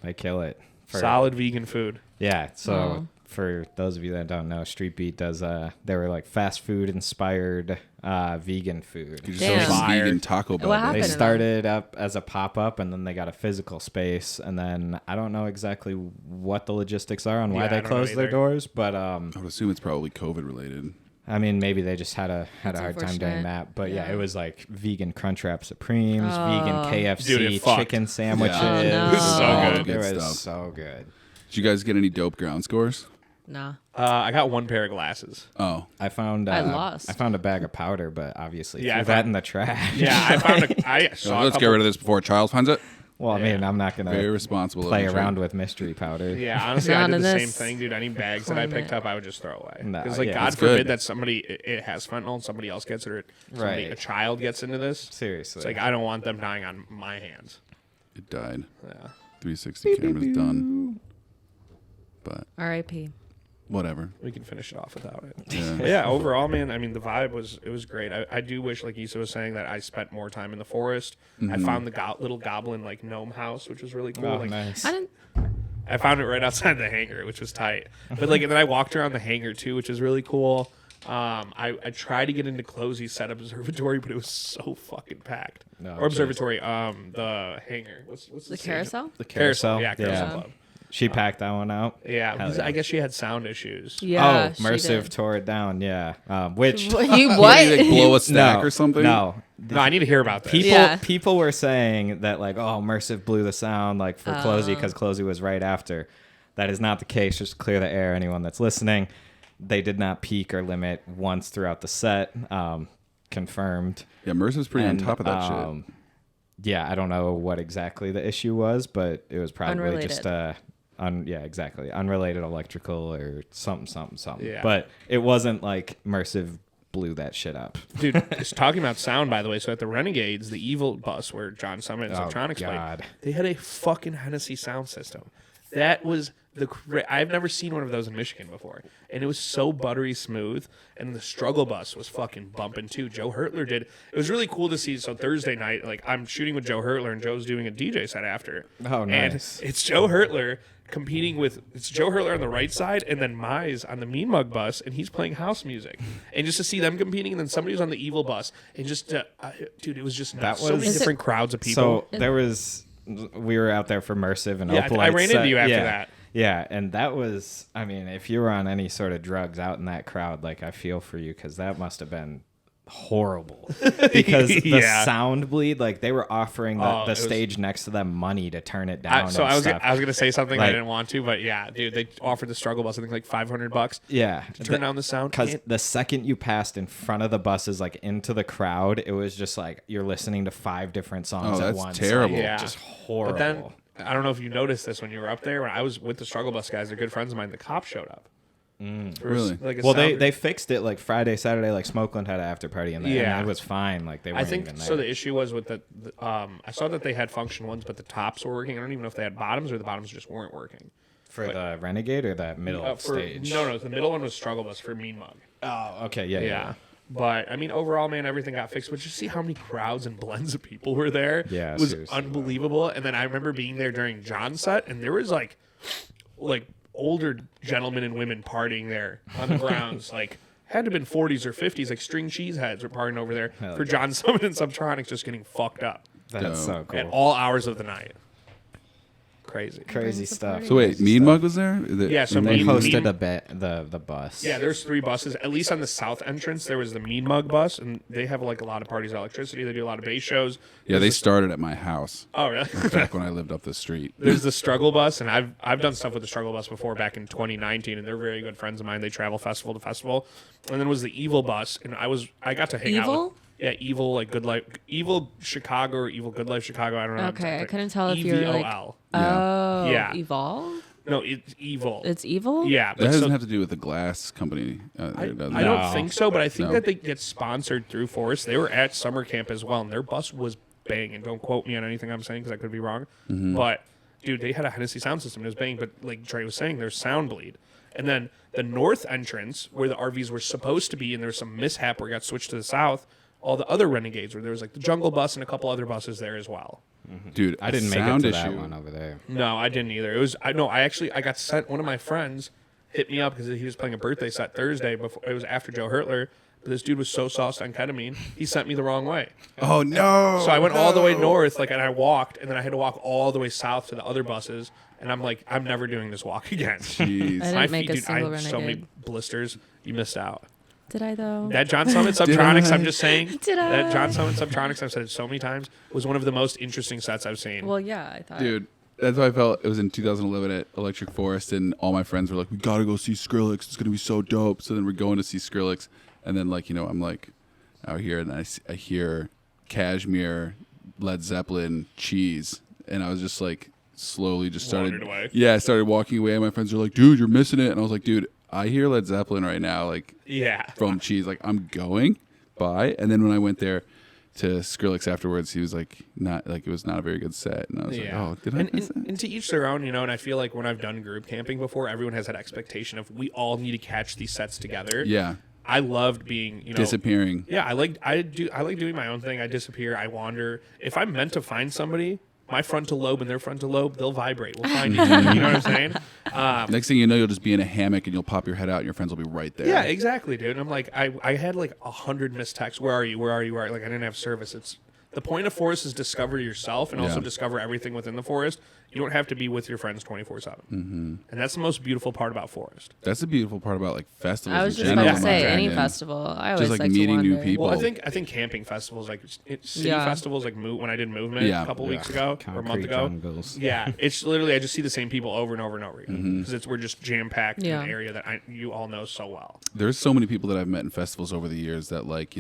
They kill it. Solid vegan food. Yeah. So Oh. for those of you that don't know, Street Beat does. They were like fast food inspired vegan food. You just Damn. saw some Fire. vegan Taco Bell. What baby. happened? They to them? started up as a pop-up and then they got a physical space, and then I don't know exactly what the logistics are on why Yeah, I they don't know closed their either. doors, but I would assume it's probably COVID related. I mean, maybe they just had a That's hard time doing unfortunate. that. But yeah, Yeah. it was like vegan Crunchwrap Supremes, Oh. vegan KFC, Dude, it fucked. chicken sandwiches. Yeah. Oh, no. This is so All good. the good It was stuff. so good. Did you guys get any dope ground scores? Nah. I got one pair of glasses. Oh, I found I lost. I found a bag of powder, but obviously Yeah, I threw that found- in the trash. Yeah, I found I saw let's get rid of this before a child finds it. Well, I mean, I'm not Very gonna responsible. play of you, Trey. around with mystery powder. Yeah, honestly, I Not did in the same this thing, dude. Any bags that I picked climate. up, I would just throw away. No, Because, like, yeah, God it's forbid good. that somebody it has fentanyl and somebody else gets it, or somebody, Right. a child gets into this. Seriously. It's like I don't want them dying on my hands. It died. Yeah. 360 camera's done. But R.I.P. whatever. We can finish it off without it. Yeah. But yeah, overall, man, I mean, the vibe was great. I do wish, like Y.S.A was saying, that I spent more time in the forest. I found the little goblin, like, gnome house, which was really cool. Oh, like, nice. I found it right outside the hangar, which was tight. But, like, and then I walked around the hangar, too, which is really cool. I tried to get into Closey's set observatory, but it was so fucking packed. No, or observatory, the hangar. What's The carousel? The carousel. Yeah, Carousel Yeah. Club. She packed that one out. Yeah, Hell yeah. I guess she had sound issues. Yeah. Oh, Mersive tore it down. Yeah. Which You Did you, what? like, blow a stack no, or something? No. No, I need to hear about this. People were saying that like, oh, Mersive blew the sound like for Closey because Closey was right after. That is not the case. Just clear the air. Anyone that's listening, they did not peak or limit once throughout the set. Confirmed. Yeah, Mercer's pretty And, on top of that shit. Yeah, I don't know what exactly the issue was, but it was probably Unrelated. just yeah, exactly. Unrelated electrical or something. Yeah. But it wasn't like Mersive blew that shit up. Dude, just talking about sound, by the way. So at the Renegades, the Evil bus where John Summit and Subtronics God. played, they had a fucking Hennessy sound system. That was I've never seen one of those in Michigan before, and it was so buttery smooth. And the Struggle bus was fucking bumping too. Joe Hurtler did. It was really cool to see. So Thursday night, like I'm shooting with Joe Hurtler, and Joe's doing a DJ set after. Oh, nice. And it's Joe Hurtler competing with Joe Hurtler on the right side, and then Mize on the Mean Mug bus, and he's playing house music. And just to see them competing, and then somebody was on the Evil bus, and just dude, it was just nuts. So many different crowds of people. So we were out there for Mersive and Yeah, Opalite I ran into set. you after Yeah. that. Yeah, and that was, I mean, if you were on any sort of drugs out in that crowd, like I feel for you because that must have been horrible. Because the Yeah. sound bleed, like they were offering the it was- stage next to them money to turn it down. I was stuff. gonna say something I Like- didn't want to, but yeah, dude, they offered the Struggle bus I think like $500 Yeah, to turn down the sound. because And- the second you passed in front of the buses, like into the crowd, it was just like you're listening to 5 different songs Oh, at that's once. terrible. Like, Yeah. just horrible. But then I don't know if you noticed this when you were up there. When I was with the Struggle bus guys, they're good friends of mine. The cops showed up. There was, Really? like, a well, sound- they fixed it like Friday, Saturday. Like Smokeland had an after party in there, Yeah. and it was fine. Like they I weren't think even there. so. The issue was with I saw that they had function ones, but the tops were working. I don't even know if they had bottoms or the bottoms just weren't working. For the Renegade or that middle stage? No, the middle one was Struggle bus for Mean Mug. Oh, okay, yeah. But I mean, overall, man, everything got fixed. But just see how many crowds and blends of people were there. Yeah, it was seriously. unbelievable. And then I remember being there during John's set, and there was like older gentlemen and women partying there on the grounds. Like had to have been 40s or 50s. Like string cheese heads were partying over there Hell for yeah. John Summit and Subtronics, just getting fucked up That's so cool. at all hours of the night. Crazy. Crazy stuff. So wait, Mean Mug was there? Yeah, so They Mean- hosted Mean- the bus. Yeah, there's 3 buses. At least on the south entrance, there was the Mean Mug bus, and they have like a lot of parties at Electricity. They do a lot of bass shows. Yeah, they started at my house Oh, really? back when I lived up the street. There's the Struggle bus, and I've done stuff with the Struggle bus before back in 2019, and they're very good friends of mine. They travel festival to festival. And then was the Evil bus, and I got to hang out Evil? with Evil, like Good Life, Evil Chicago or Evil Good Life Chicago. I don't know. Okay, I exactly. couldn't tell if you were like, EVOL. oh, Yeah. Evolve? No, it's Evil. It's evil? Yeah, That but doesn't so, have to do with the glass company. I It doesn't. don't think so, but I think No. that they get sponsored through Forest. They were at summer camp as well, and their bus was banging. Don't quote me on anything I'm saying because I could be wrong. But, dude, they had a Hennessy sound system. It was banging, but like Trey was saying, there's sound bleed. And then the north entrance, where the RVs were supposed to be, and there was some mishap where it got switched to the south, all the other Renegades, where there was like the Jungle bus and a couple other buses there as well. Dude, I didn't make it sound to issue. that one over there. No, I didn't either. I got sent. One of my friends hit me up because he was playing a birthday set Thursday. Before it was after Joe Hurtler. But this dude was so sauced on ketamine, he sent me the wrong way. Oh no! So I went all the way north, and I walked, and then I had to walk all the way south to the other buses. And I'm like, I'm never doing this walk again. Jeez. I My didn't make feet, a dude, I single have so many Renegade. blisters. You missed out. Did I though? That John Summit Subtronics, I? I'm just saying. Did I? That John Summit Subtronics, I've said it so many times, was one of the most interesting sets I've seen. Well, yeah, I thought. Dude, that's how I felt. It was in 2011 at Electric Forest, and all my friends were like, "We gotta go see Skrillex. It's gonna be so dope." So then we're going to see Skrillex, and then I'm like out here, and I hear Cashmere, Led Zeppelin, Cheese, and I was just like slowly just started. Wandered away. Yeah, I started walking away, and my friends were like, "Dude, you're missing it," and I was like, "Dude, I hear Led Zeppelin right now, like yeah. from Cheese, like I'm going by." And then when I went there, to Skrillex afterwards, he was like, not like it was not a very good set, and I was like, oh, did I miss that? And to each their own, and I feel like when I've done group camping before, everyone has that expectation of we all need to catch these sets together. Yeah. I loved being, disappearing. Yeah, I like doing my own thing. I disappear. I wander. If I'm meant to find somebody, my frontal lobe and their frontal lobe, they'll vibrate. We'll find each other. You know what I'm saying? Next thing you know, you'll just be in a hammock and you'll pop your head out and your friends will be right there. Yeah, exactly, dude. And I'm like, I had like 100 missed texts. Where are you? Where are you? Like, I didn't have service. It's the point of forest is discover yourself and also discover everything within the forest. You don't have to be with your friends 24/7. And that's the most beautiful part about forest. That's the beautiful part about like festivals. I was just in about general, to say in my any opinion. festival. I always Just like to meeting new wander. people. Well, I think camping festivals, like city festivals, like when I did Movement a couple weeks ago or a month ago. Jungles. Yeah, it's literally I just see the same people over and over and over again because we're just jam packed in an area that you all know so well. There's so many people that I've met in festivals over the years that like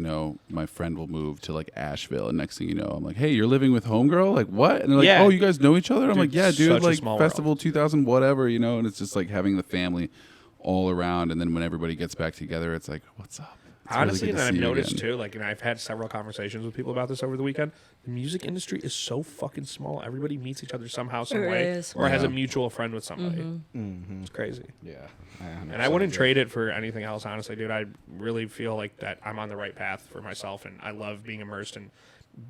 my friend will move to like Asheville, and next thing you know, I'm like, hey, you're living with homegirl? Like what? And they're like, oh, you guys know each other? I'm like, yeah, dude, like festival 2000 whatever, and it's just like having the family all around, and then when everybody gets back together, it's like, what's up? It's honestly, really and I've noticed again. too, like, and I've had several conversations with people about this over the weekend. The music industry is so fucking small. Everybody meets each other somehow, some way, or has a mutual friend with somebody. It's crazy. Yeah. And I wouldn't trade it for anything else, honestly, dude. I really feel like that I'm on the right path for myself, and I love being immersed in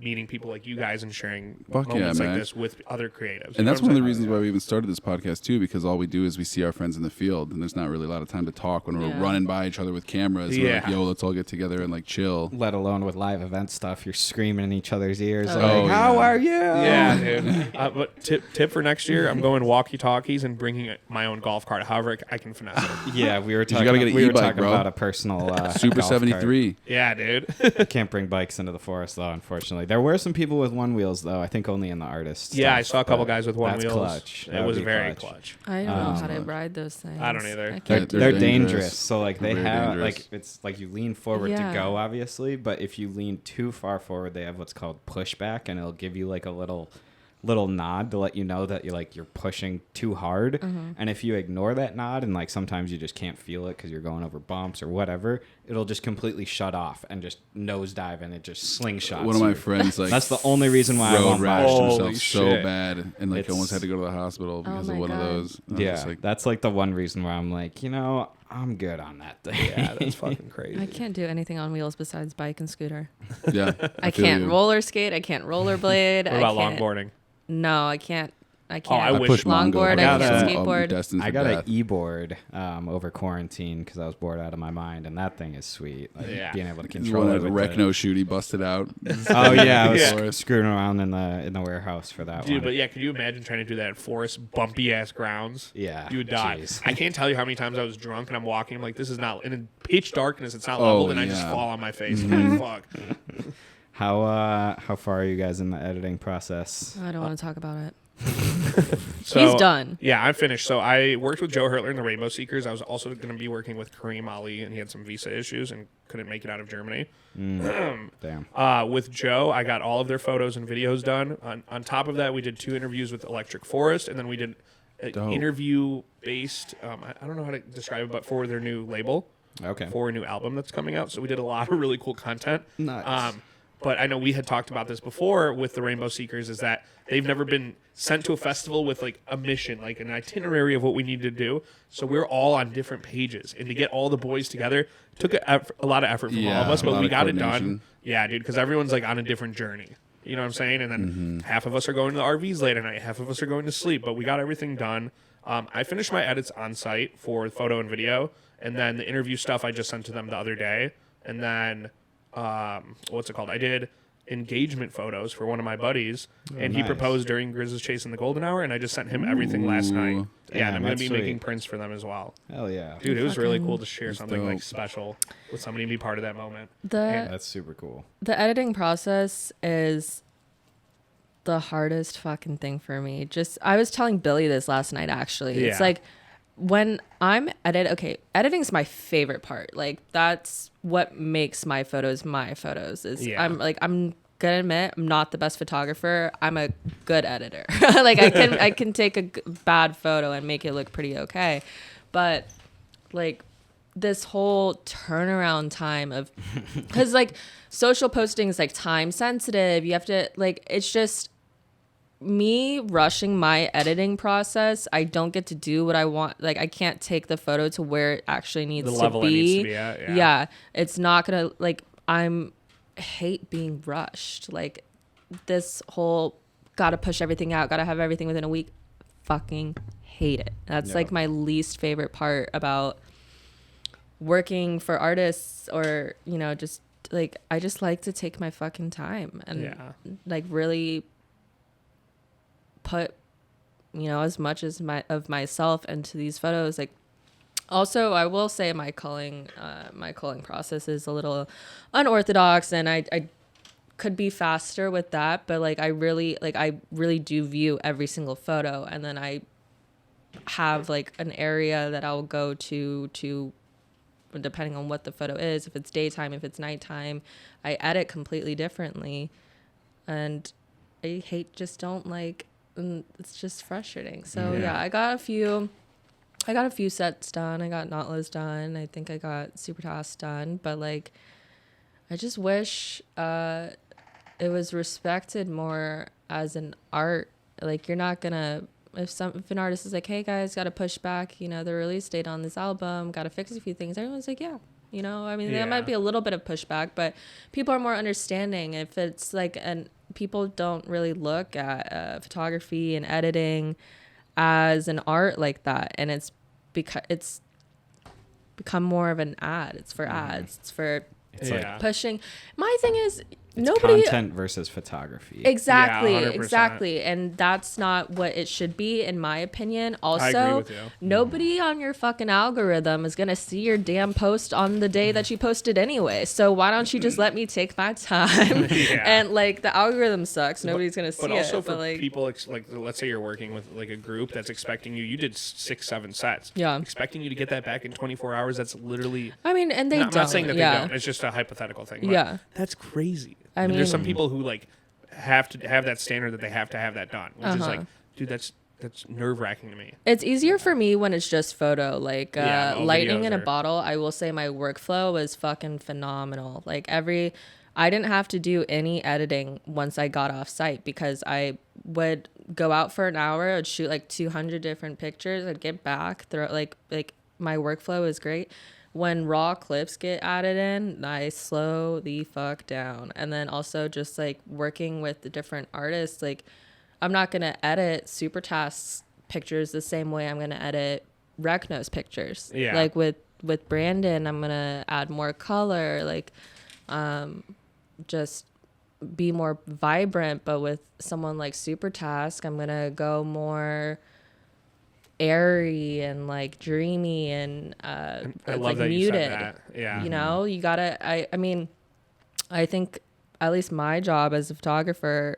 meeting people like you guys and sharing moments like this with other creatives. And that's one of the reasons why we even started this podcast too, because all we do is we see our friends in the field, and there's not really a lot of time to talk when we're running by each other with cameras. We're like, yo, let's all get together and like chill. Let alone with live event stuff, you're screaming in each other's ears. Oh, How are you? Yeah, dude. But tip for next year, I'm going walkie-talkies and bringing my own golf cart. However, I can finesse it. Yeah, we were talking. gotta get an we were e-bike, talking bro. about a personal Super golf 73. Yeah, dude. cart. Can't bring bikes into the forest though. Unfortunately, there were some people with one wheels though. I think only in the artists. Yeah, I saw a couple guys with one that's wheels. clutch. It That was would be very clutch. clutch. I don't know how to ride those things. I don't either. I They're- can't do They're it. dangerous. So like they Very have dangerous. like it's like you lean forward to go obviously, but if you lean too far forward, they have what's called pushback, and it'll give you like a little nod to let you know that you're pushing too hard. And if you ignore that nod, and like sometimes you just can't feel it because you're going over bumps or whatever, it'll just completely shut off and just nosedive, and it just slingshots. One of my you. friends like That's the only reason why I road want rashed mine. Holy himself so shit. bad, and like almost had to go to the hospital because of my one of God. those. And I was Yeah, just like, that's like the one reason where I'm like, I'm good on that thing. Yeah, that's fucking crazy. I can't do anything on wheels besides bike and scooter. yeah, I feel can't you. roller skate. I can't rollerblade. What about I can't, longboarding? No, I can't. I I can't. wish- pushed longboard. Mongo. I can't I'm skateboard. destined I for got an death. e-board over quarantine because I was bored out of my mind, and that thing is sweet. Like, Yeah. being able to He's control one it. of the with Recno shoot he busted out. Oh yeah, I was Yeah. screwing around in the warehouse for that Dude, one. but yeah, could you imagine trying to do that at forest, bumpy ass grounds? Yeah, You would die. jeez. I can't tell you how many times I was drunk and I'm walking. I'm like, this is not, and in pitch darkness, it's not Oh, leveled, and I just yeah. fall on my face. I'm like, fuck. How far are you guys in the editing process? I don't want to talk about it. So, He's done. Yeah, I'm finished. So I worked with Joe Hurtler in the Rainbow Seekers. I was also going to be working with Kareem Ali, and he had some visa issues and couldn't make it out of Germany. Damn. With Joe, I got all of their photos and videos done. On top of that, we did 2 interviews with Electric Forest, and then we did an Dope. interview-based, I don't know how to describe it, but for their new label, Okay. for a new album that's coming out. So we did a lot of really cool content. Nice. But I know we had talked about this before with the Rainbow Seekers, is that they've never been sent to a festival with like a mission, like an itinerary of what we need to do. So we're all on different pages, and to get all the boys together took a lot of effort from all of us, a but lot we of got it coordination. done. Yeah, dude, because everyone's like on a different journey. You know what I'm saying? And then half of us are going to the RVs late at night, half of us are going to sleep, but we got everything done. I finished my edits on site for photo and video, and then the interview stuff I just sent to them the other day. And then, what's it called? I did engagement photos for one of my buddies, and he nice. proposed during Grizz's Chase in the Golden Hour, and I just sent him everything last night. Ooh. Yeah, and Damn, I'm going to that's be sweet. making prints for them as well. Hell yeah. Dude, it was really Fucking- cool to share something like dope. special with somebody and be part of that moment. That's super cool. The editing process is the hardest fucking thing for me. I was telling Billy this last night, actually. Yeah. It's like when I'm editing's my favorite part. Like that's what makes my photos is Yeah. I'm gonna admit I'm not the best photographer. I'm a good editor. Like I can take a bad photo and make it look pretty okay. But like this whole turnaround time of, because like social posting is like time sensitive. You have to like, it's just me rushing my editing process. I don't get to do what I want. Like I can't take the photo to where it actually needs The to level be. it needs to be at. Yeah. It's not gonna like, hate being rushed. Like this whole gotta push everything out, gotta have everything within a week. Fucking hate it. That's like my least favorite part about working for artists, or you know, just like I just like to take my fucking time and like really put, you know, as much as of myself into these photos. Like also I will say my culling process is a little unorthodox, and I could be faster with that, but like I really do view every single photo, and then I have like an area that I'll go to depending on what the photo is. If it's daytime, if it's nighttime, I edit completely differently, and I don't like, and it's just frustrating. So yeah, I got a few sets done. I got Nautilus done. I think I got Super Task done, but like I just wish it was respected more as an art. Like you're not gonna, if an artist is like, hey guys, gotta push back, you know, the release date on this album, gotta fix a few things, everyone's like, yeah, you know, I mean, there might be a little bit of pushback, but people are more understanding. If it's like, and people don't really look at photography and editing as an art like that, and it's because it's become more of an ad. It's for ads. It's for like pushing. My thing is, nobody, content versus photography. Exactly. And that's not what it should be, in my opinion. Also, I agree with you. Nobody on your fucking algorithm is gonna see your damn post on the day that you posted anyway. So why don't you just let me take my time? And like the algorithm sucks. Nobody's gonna see it. But also for like, people, like let's say you're working with like a group that's expecting you did 6-7 sets. Yeah. Expecting you to get that back in 24 hours. That's literally. I mean, and they don't. I'm not saying that they don't. It's just a hypothetical thing. But that's crazy. I mean, there's some people who like have to have that standard that they have to have that done, which is like, dude, that's nerve wracking to me. It's easier for me when it's just photo, like lightning in a bottle. I will say my workflow was fucking phenomenal. Like I didn't have to do any editing once I got off site, because I would go out for an hour, I'd shoot like 200 different pictures, I'd get back, throw like my workflow is great. When raw clips get added in, I slow the fuck down. And then also just like working with the different artists, like I'm not going to edit Super Task's pictures the same way I'm going to edit Rekno's pictures. Yeah. Like with Brandon, I'm going to add more color, like just be more vibrant. But with someone like Super Task, I'm going to go more airy and like dreamy and I love like that muted. You said that. Yeah. You know, you gotta, I mean, I think at least my job as a photographer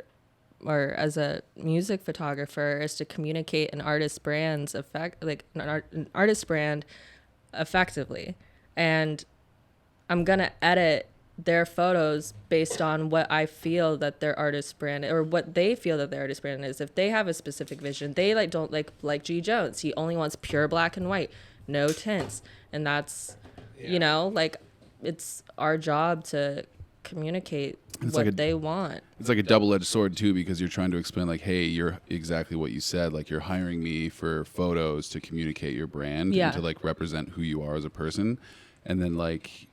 or as a music photographer is to communicate an artist brand's an artist brand effectively. And I'm gonna edit their photos based on what I feel that their artist brand, or what they feel that their artist brand is. If they have a specific vision, they don't like G Jones. He only wants pure black and white, no tints. And that's, you know, like it's our job to communicate they want. It's like a double-edged sword too, because you're trying to explain like, hey, you're exactly what you said. Like you're hiring me for photos to communicate your brand and to like represent who you are as a person. And then like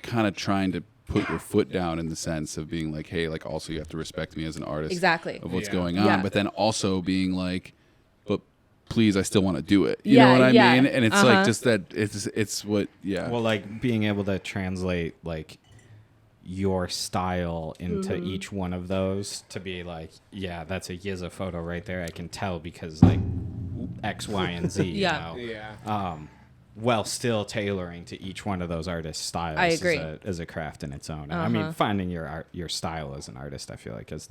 kind of trying to put your foot down in the sense of being like, hey, like also you have to respect me as an artist of what's going on, but then also being like, but please, I still want to do it. You know what I mean? And it's like just that it's what, Well, like being able to translate like your style into each one of those to be like, yeah, that's a Y.S.A photo right there. I can tell because like X, Y, and Z, you know? While still tailoring to each one of those artists' styles. I agree. As a craft in its own. I mean, finding your style as an artist, I feel like is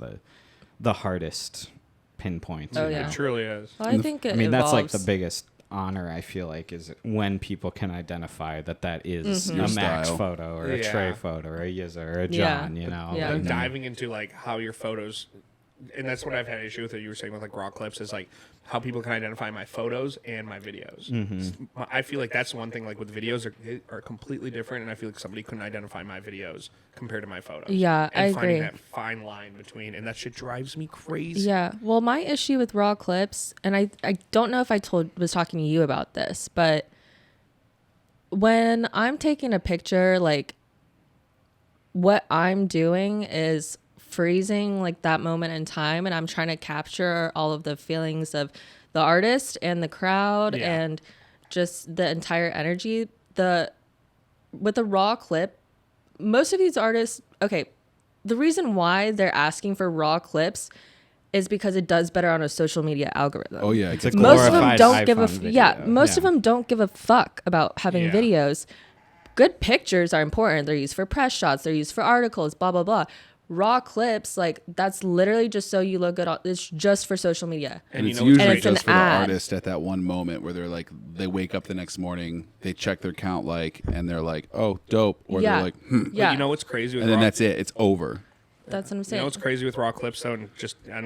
the hardest pinpoint. Oh, yeah. It truly is. Well, I think it evolves. That's like the biggest honor, I feel like, is when people can identify that is a Max photo or a Trey photo or a Y.S.A or a John, you know? And diving into like how your photos and that's what I've had an issue with. That you were saying with like raw clips is like how people can identify my photos and my videos. I feel like that's one thing. Like with videos are completely different, and I feel like somebody couldn't identify my videos compared to my photos. Yeah, and I finding agree. that fine line between, and that shit drives me crazy. Yeah. Well, my issue with raw clips, and I don't know if I was talking to you about this, but when I'm taking a picture, like what I'm doing is freezing like that moment in time, and I'm trying to capture all of the feelings of the artist and the crowd and just the entire energy. With a raw clip, most of these artists, okay, the reason why they're asking for raw clips is because it does better on a social media algorithm. Oh yeah, It's a Most of them glorified don't give a iPhone video. most of them don't give a fuck about having Yeah. videos. Good pictures are important. They're used for press shots. They're used for articles. Blah blah blah. Raw clips, like that's literally just so you look good. It's just for social media. And you it's know what's usually And it's an just for the ad. artist at that one moment where they're like, they wake up the next morning, they check their count and they're like, oh, dope, or Yeah. they're like, But Yeah, you know what's crazy with and then raw? that's it. It's over. that's what I'm You saying. know what's crazy with raw clips though, and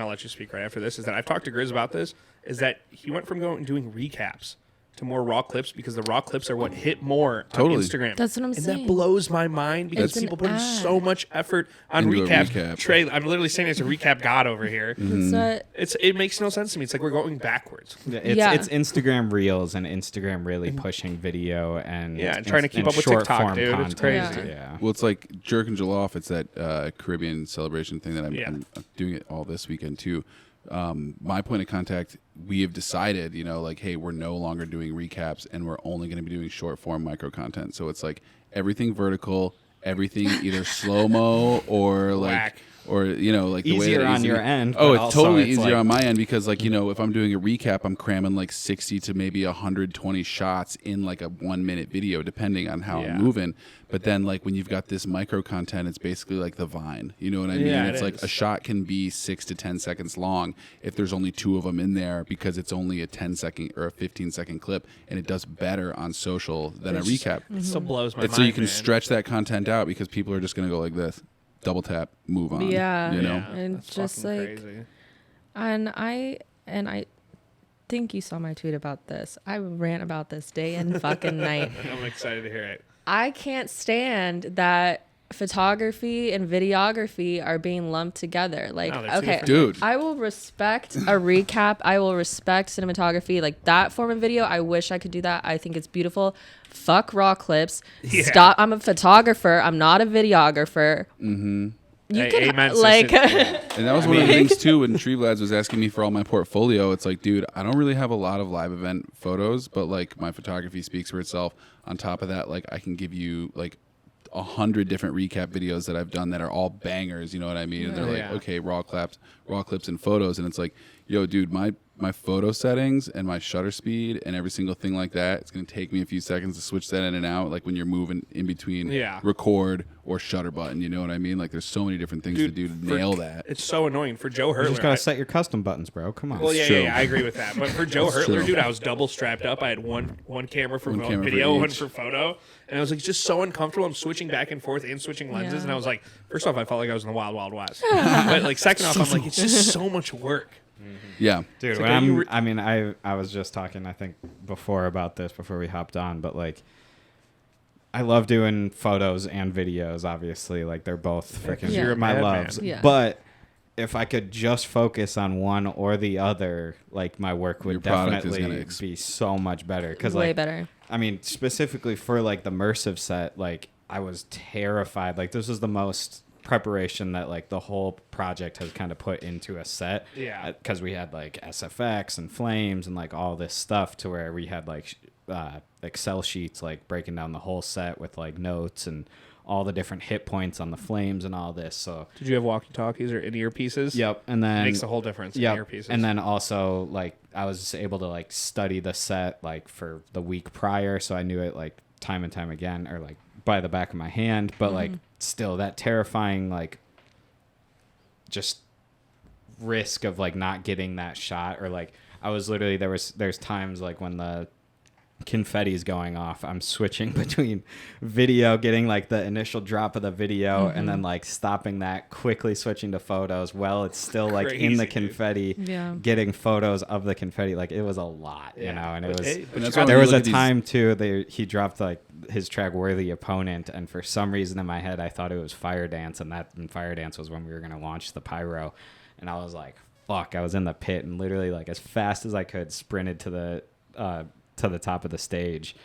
I'll let you speak right after this, is that I've talked to Grizz about this, is that he went from going and doing recaps to more raw clips because the raw clips are what hit more Totally. on Instagram. That's what I'm and saying. that blows my mind because It's an people put in ad. so much effort on Into a recaps. recap. Trey, I'm literally saying it's a recap god over here. That's what, It makes no sense to me. It's like we're going backwards. It's Instagram Reels and Instagram really pushing video and and trying to keep and up with short TikTok, form dude. It's content. crazy. Yeah. Well, it's like jerk and jollof. It's that Caribbean celebration thing that I'm doing it all this weekend too. My point of contact, we have decided, like, hey, we're no longer doing recaps and we're only going to be doing short form micro content. So it's like everything vertical, everything either slow mo or like, Whack. or like the way Easier that on your end, Oh, but it's also totally it's easier like- on my end because like if I'm doing a recap, I'm cramming like 60 to maybe 120 shots in like a 1 minute video, depending on how I'm moving. But then like when you've got this micro content, it's basically like the Vine. You know what I mean? Yeah, It's it like is. a shot can be 6 to 10 seconds long if there's only 2 of them in there because it's only a 10-second or a 15-second clip, and it does better on social than a recap. It still blows my It's mind. so you can man. stretch that content out because people are just going to go like this, double tap, move on. Yeah. You know? Yeah, And that's just fucking like- crazy. and I think you saw my tweet about this. I rant about this day and fucking night. I'm excited to hear it. I can't stand that photography and videography are being lumped together. Like, No, they're two okay, different Dude. I will respect a recap. I will respect cinematography, like that form of video. I wish I could do that. I think it's beautiful. Fuck raw clips. Yeah. Stop. I'm a photographer. I'm not a videographer. Mm-hmm. You Hey, can amen, like. sister. And that was one of the things too when Tree Lads was asking me for all my portfolio. It's like, dude, I don't really have a lot of live event photos, but like my photography speaks for itself. On top of that, like I can give you like 100 different recap videos that I've done that are all bangers. You know what I mean? And they're like, Yeah. okay, raw clips and photos, and it's like, yo, dude, my photo settings and my shutter speed and every single thing like that, it's gonna take me a few seconds to switch that in and out, like when you're moving in between record or shutter button. You know what I mean? Like there's so many different things to do to nail that. It's so annoying for Joe You Hurtler. just gotta set your custom buttons, bro. Come on. Well, yeah, true. I agree with that. But for Joe That's Hurtler, true. dude, I was double strapped up. I had one camera for One camera for video, one each. for photo, and I was like just so uncomfortable. I'm switching back and forth and switching lenses, Yeah. and I was like, first off, I felt like I was in the wild, wild west. But like, second off, I'm like, it's just so much work. Yeah. Dude, It's when like, are you I was just talking, I think, before about this before we hopped on, but like, I love doing photos and videos. Obviously, like they're both freaking Yeah. You're a my madman. loves. Yeah. But if I could just focus on one or the other, like my work would Your product is definitely gonna be so much better. Because way like, better. I mean, specifically for like the immersive set, like I was terrified. Like this was the most preparation that like the whole project has kind of put into a set. Yeah. Because we had like SFX and flames and like all this stuff to where we had like Excel sheets like breaking down the whole set with like notes and all the different hit points on the flames and all this. So Did you have walkie-talkies or in earpieces? yep, and then It makes a whole difference. Yep. In earpieces. And then also like I was able to like study the set like for the week prior, so I knew it like time and time again, or like by the back of my hand. But like still that terrifying like just risk of like not getting that shot, or like I was literally there's times like when the confetti's going off, I'm switching between video, getting like the initial drop of the video, and then like stopping that, quickly switching to photos. Well, it's still like in the confetti, getting photos of the confetti. Like it was a lot, you know. And it was there was a time too. He dropped like his track "Worthy Opponent," and for some reason in my head I thought it was Fire Dance, and Fire Dance was when we were gonna launch the pyro, and I was like, fuck, I was in the pit and literally like as fast as I could sprinted to the top of the stage,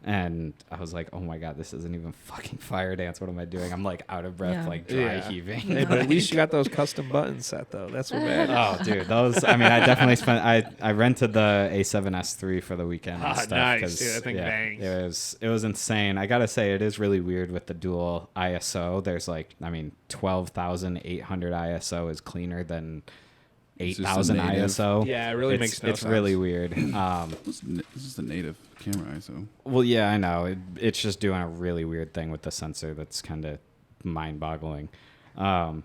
and I was like, oh my god, this isn't even fucking Fire Dance. What am I doing? I'm like out of breath, like dry heaving. Hey, but at least you got those custom buttons set though. That's what matters. Oh dude, those, I mean, I definitely spent, I rented the A7S3 for the weekend and stuff. Nice, dude, that thing bangs. It was insane. I gotta say, it is really weird with the dual ISO. There's like, I mean, 12,800 ISO is cleaner than 8,000 ISO. Yeah, it really makes no sense. It's really weird. This is the native camera ISO. Well, yeah, I know. It's just doing a really weird thing with the sensor that's kind of mind-boggling. But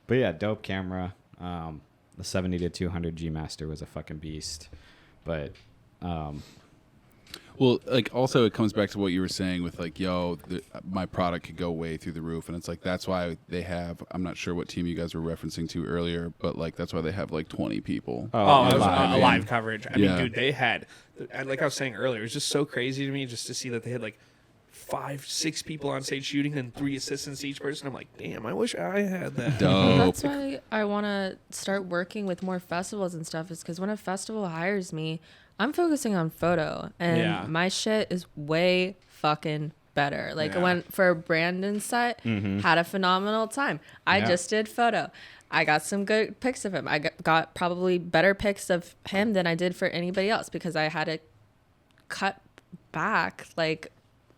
yeah, dope camera. The 70-200 G Master was a fucking beast. But well, like also it comes back to what you were saying with like, my product could go way through the roof, and it's like that's why they have. I'm not sure what team you guys were referencing to earlier, but like that's why they have like 20 people. It was a live coverage. I mean, dude, they had, like I was saying earlier, it was just so crazy to me just to see that they had like 5-6 people on stage shooting and 3 assistants each person. I'm like, damn, I wish I had that. Dope. That's why I want to start working with more festivals and stuff, is because when a festival hires me, I'm focusing on photo, and my shit is way fucking better. Like I went for Brandon's set, had a phenomenal time. I just did photo. I got some good pics of him. I got probably better pics of him than I did for anybody else, because I had to cut back like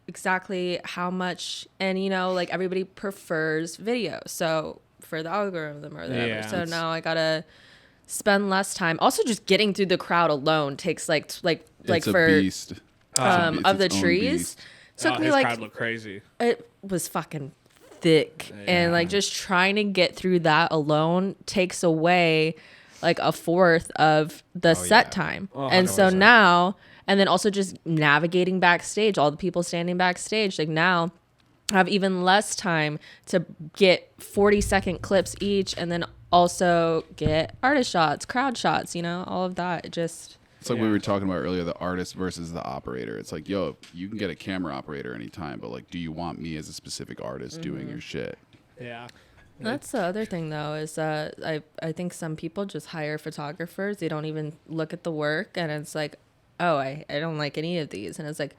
exactly how much, and you know, like everybody prefers video, so for the algorithm or whatever. So now I gotta spend less time. Also, just getting through the crowd alone takes like it's for a beast. Of the trees. Took me his like, crowd looked crazy. It was fucking thick, and like just trying to get through that alone takes away like a fourth of the set time. And so now, and then also just navigating backstage, all the people standing backstage, like now I have even less time to get 40-second clips each, and then also get artist shots, crowd shots, you know, all of that. It's like we were talking about earlier, the artist versus the operator. It's like, you can get a camera operator anytime, but like, do you want me as a specific artist doing your shit? Yeah. That's the other thing though, is I think some people just hire photographers. They don't even look at the work, and it's like, oh, I don't like any of these. And it's like,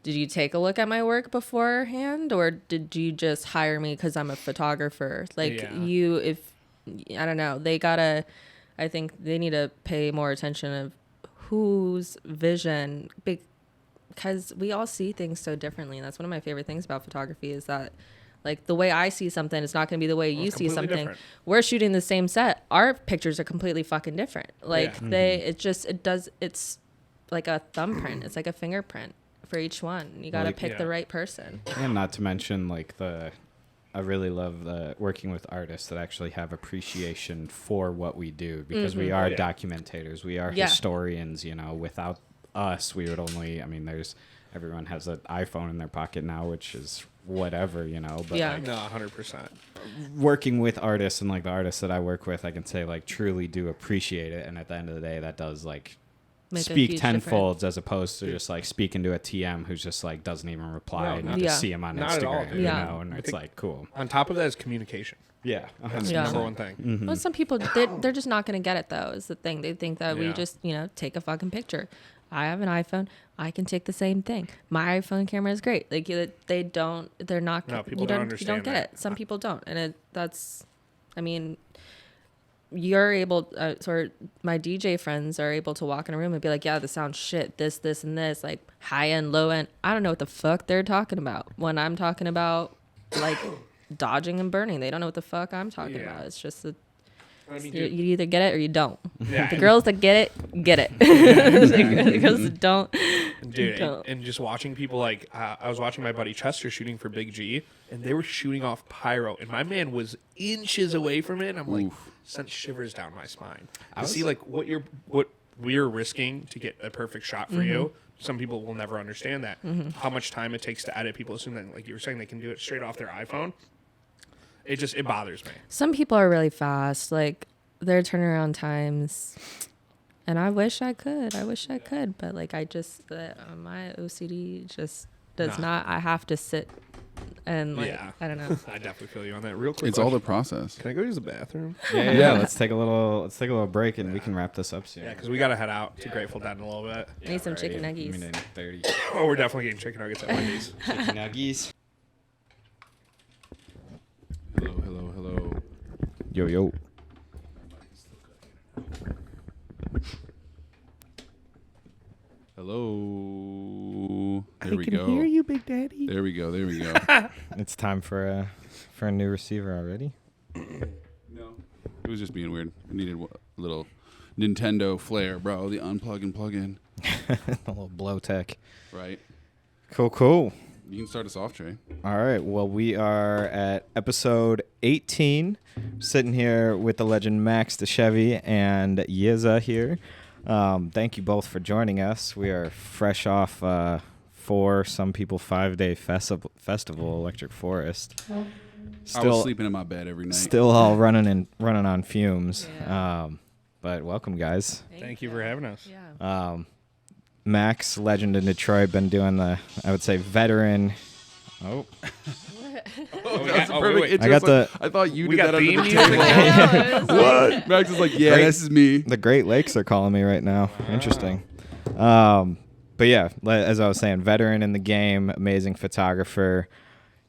did you take a look at my work beforehand, or did you just hire me because I'm a photographer? Like I don't know. I think they need to pay more attention of whose vision, because we all see things so differently. And that's one of my favorite things about photography, is that like the way I see something is not going to be the way you see something. Different. We're shooting the same set. Our pictures are completely fucking different. Like it's like a thumbprint. It's like a fingerprint for each one. You got to pick the right person. And not to mention like I really love working with artists that actually have appreciation for what we do, because we are documentators, we are historians, you know. Without us, we would only, I mean, everyone has an iPhone in their pocket now, which is whatever, you know. But no, 100%. Working with artists, and like the artists that I work with, I can say like truly do appreciate it. And at the end of the day, that does like speak tenfolds, as opposed to just like speaking to a TM who's just like doesn't even reply, and you just see him on Instagram, you know, and it's like cool. On top of that is communication. Yeah, that's the number one thing. Well, some people they're just not going to get it though. Is the thing. They think that we just take a fucking picture. I have an iPhone. I can take the same thing. My iPhone camera is great. Like they're not. No, people don't understand. You don't get it. Some people don't, and that's. I mean, you're able, or my DJ friends are able to walk in a room and be like, yeah, this sounds shit, this, and this, like high end, low end. I don't know what the fuck they're talking about when I'm talking about like dodging and burning. They don't know what the fuck I'm talking about. It's just that you either get it or you don't. Yeah. The girls that get it. The girls that don't. Dude, and just watching people like, I was watching my buddy Chester shooting for Big G, and they were shooting off pyro, and my man was inches away from it, and I'm like, sent shivers down my spine. I see like what we're risking to get a perfect shot for you. Some people will never understand that. How much time it takes to edit. People assume that, like you were saying, they can do it straight off their iPhone. It bothers me. Some people are really fast, like their turnaround times, and I wish I could, but like my OCD just does not. I have to sit and like I don't know. I definitely feel you on that. Real quick, It's all the process. Can I go use the bathroom? Yeah. Let's take a little break and we can wrap this up soon. Yeah, because we gotta head out to Grateful Dead in a little bit. Need some chicken nuggies. 30. Oh, we're definitely getting chicken nuggets at Wendy's. Chicken nuggies. Hello. Yo. Hello. There we go. I can hear you, Big Daddy. There we go. It's time for a new receiver already. No. It was just being weird. I needed a little Nintendo flair, bro. The unplug and plug in. A little blow tech. Right. Cool. You can start us off, Trey. All right. Well, we are at episode 18, sitting here with the legend Max Dashevsky and Y.S.A here. Thank you both for joining us. We are fresh off 5-day festival, Electric Forest. I was sleeping in my bed every night. Still all running on fumes. Yeah. But welcome, guys. Thank you for having us. Yeah. Max, legend in Detroit, been doing I would say, veteran. Oh. Wait. I thought you did that under the table. What? Max is like, this is me. The Great Lakes are calling me right now. Wow. Interesting. But yeah, as I was saying, veteran in the game, amazing photographer.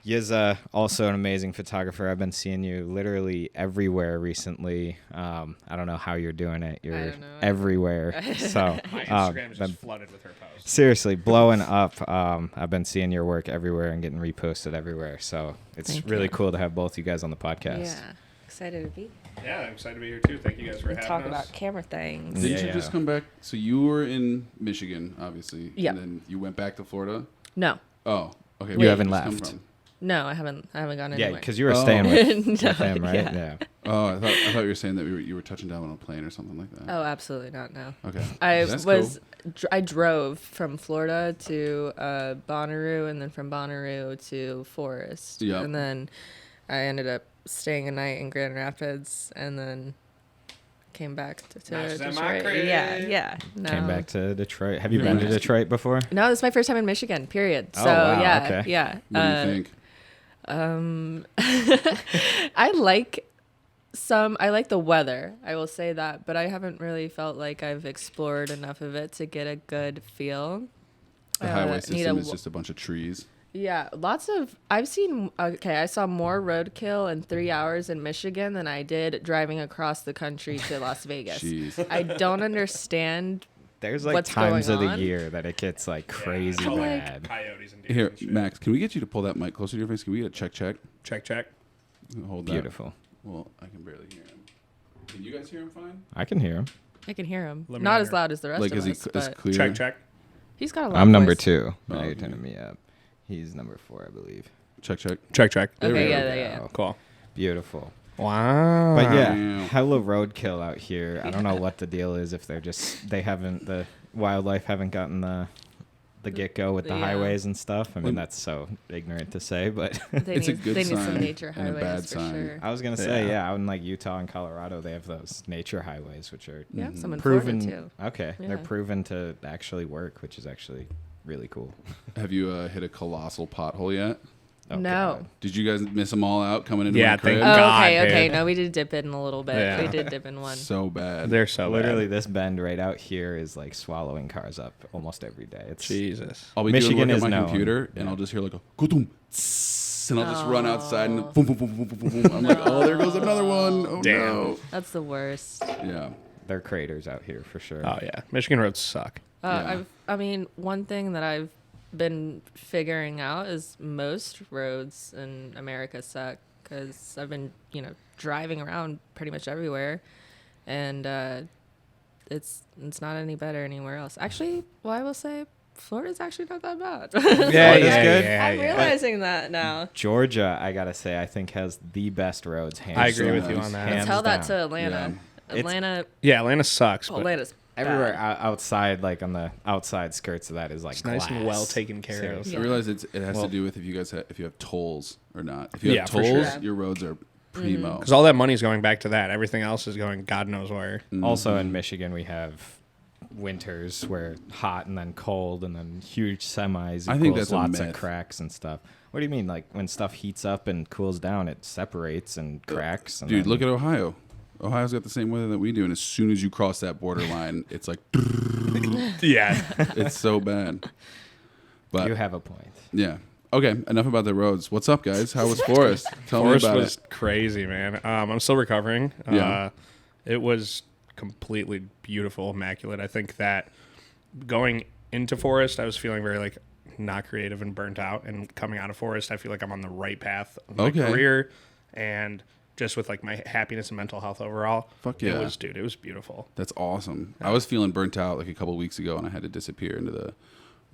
Y.S.A, also an amazing photographer. I've been seeing you literally everywhere recently. I don't know how you're doing it. You're everywhere. So my Instagram is just flooded with her posts. Seriously, blowing up. I've been seeing your work everywhere and getting reposted everywhere. So it's really cool to have both you guys on the podcast. Yeah, excited to be. Yeah, I'm excited to be here too. Thank you guys for having us. Talk about camera things. Didn't you just come back? So you were in Michigan, obviously. Yeah. And then you went back to Florida? No. Oh, okay. You haven't left. No, I haven't gone anywhere. Yeah, because you were staying with him, right? Yeah. Oh, I thought you were saying that you were touching down on a plane or something like that. Oh, absolutely not. No. Okay. I drove from Florida to Bonnaroo, and then from Bonnaroo to Forest. Yep. And then I ended up staying a night in Grand Rapids, and then came back to Detroit. Yeah. No. Came back to Detroit. Have you been to Detroit before? No, this is my first time in Michigan. Period. So wow, yeah, okay. yeah. What do you think? I like the weather, I will say that, but I haven't really felt like I've explored enough of it to get a good feel. The highway system is just a bunch of trees. Yeah, I saw more roadkill in 3 hours in Michigan than I did driving across the country to Las Vegas. Jeez. I don't understand. There's like times of the year that it gets like crazy bad. Coyotes and Here, Max, can we get you to pull that mic closer to your face? Can we get a check? Check. Hold that. Beautiful. Well, I can barely hear him. Can you guys hear him fine? I can hear him. I can hear him. Not as loud as the rest like, of us. Is but clear? Check. He's got a loud I'm number voice. 2. Now Oh, you're okay. turning me up. He's number 4, I believe. Check. Check. There we Okay, go. yeah. Cool. Beautiful. Wow. But yeah, Wow. hella roadkill out here. I don't know what the deal is, if the wildlife haven't gotten the get-go with the highways and stuff. I mean, that's so ignorant to say, but It's a good they need sign some nature and a highways bad for sign. sure. I was gonna say, out in like Utah and Colorado, they have those nature highways, which are Yeah, some in proven. Florida too. Okay, Yeah. they're proven to actually work, which is actually really cool. Have you hit a colossal pothole yet? Oh, No. God. Did you guys miss them all out coming into Yeah, my crib? thank Oh, God, okay. dude. No, we did dip in a little bit. Yeah. We did dip in one. So bad. They're so Literally, bad. this bend right out here is like swallowing cars up almost every day. It's Jesus. I'll be Michigan doing work is at my known. computer, and Yeah. I'll just hear like a kutum, tss, and I'll just run outside and boom, boom, boom, boom, boom, boom, boom. I'm like, oh, there goes another one. Oh Damn. no. That's the worst. Yeah. they're craters out here for sure. Oh yeah, Michigan roads suck. Yeah. I mean, one thing that I've been figuring out is most roads in America suck, because I've been, driving around pretty much everywhere, and it's not any better anywhere else. Actually, well, I will say Florida's actually not that bad. Florida's good. I'm realizing that now. Georgia, I gotta say, I think has the best roads. Hands I agree down. with you on that. Hands Tell that down. to Atlanta. Yeah. Atlanta Yeah, Atlanta sucks. But Atlanta's everywhere outside, like on the outside skirts of that is like it's nice and well taken care of. I realize it has to do with if you have tolls or not. If you have tolls, your roads are primo. Because all that money is going back to that. Everything else is going God knows where. Also in Michigan, we have winters where hot and then cold and then huge semis. I think that's lots a of myth. cracks and stuff. What do you mean? Like when stuff heats up and cools down, it separates and cracks. And Dude, look at Ohio. Ohio's got the same weather that we do, and as soon as you cross that borderline, it's like, Yeah. it's so bad. But you have a point. yeah. Okay, enough about the roads. What's up, guys? How was Forest? Tell Forest me about was it. crazy, man. I'm still recovering. Yeah. It was completely beautiful, immaculate. I think that going into Forest, I was feeling very like not creative and burnt out, and coming out of Forest, I feel like I'm on the right path of my career, and just with like my happiness and mental health overall. Fuck yeah. It was beautiful. That's awesome. I was feeling burnt out like a couple weeks ago, and I had to disappear into the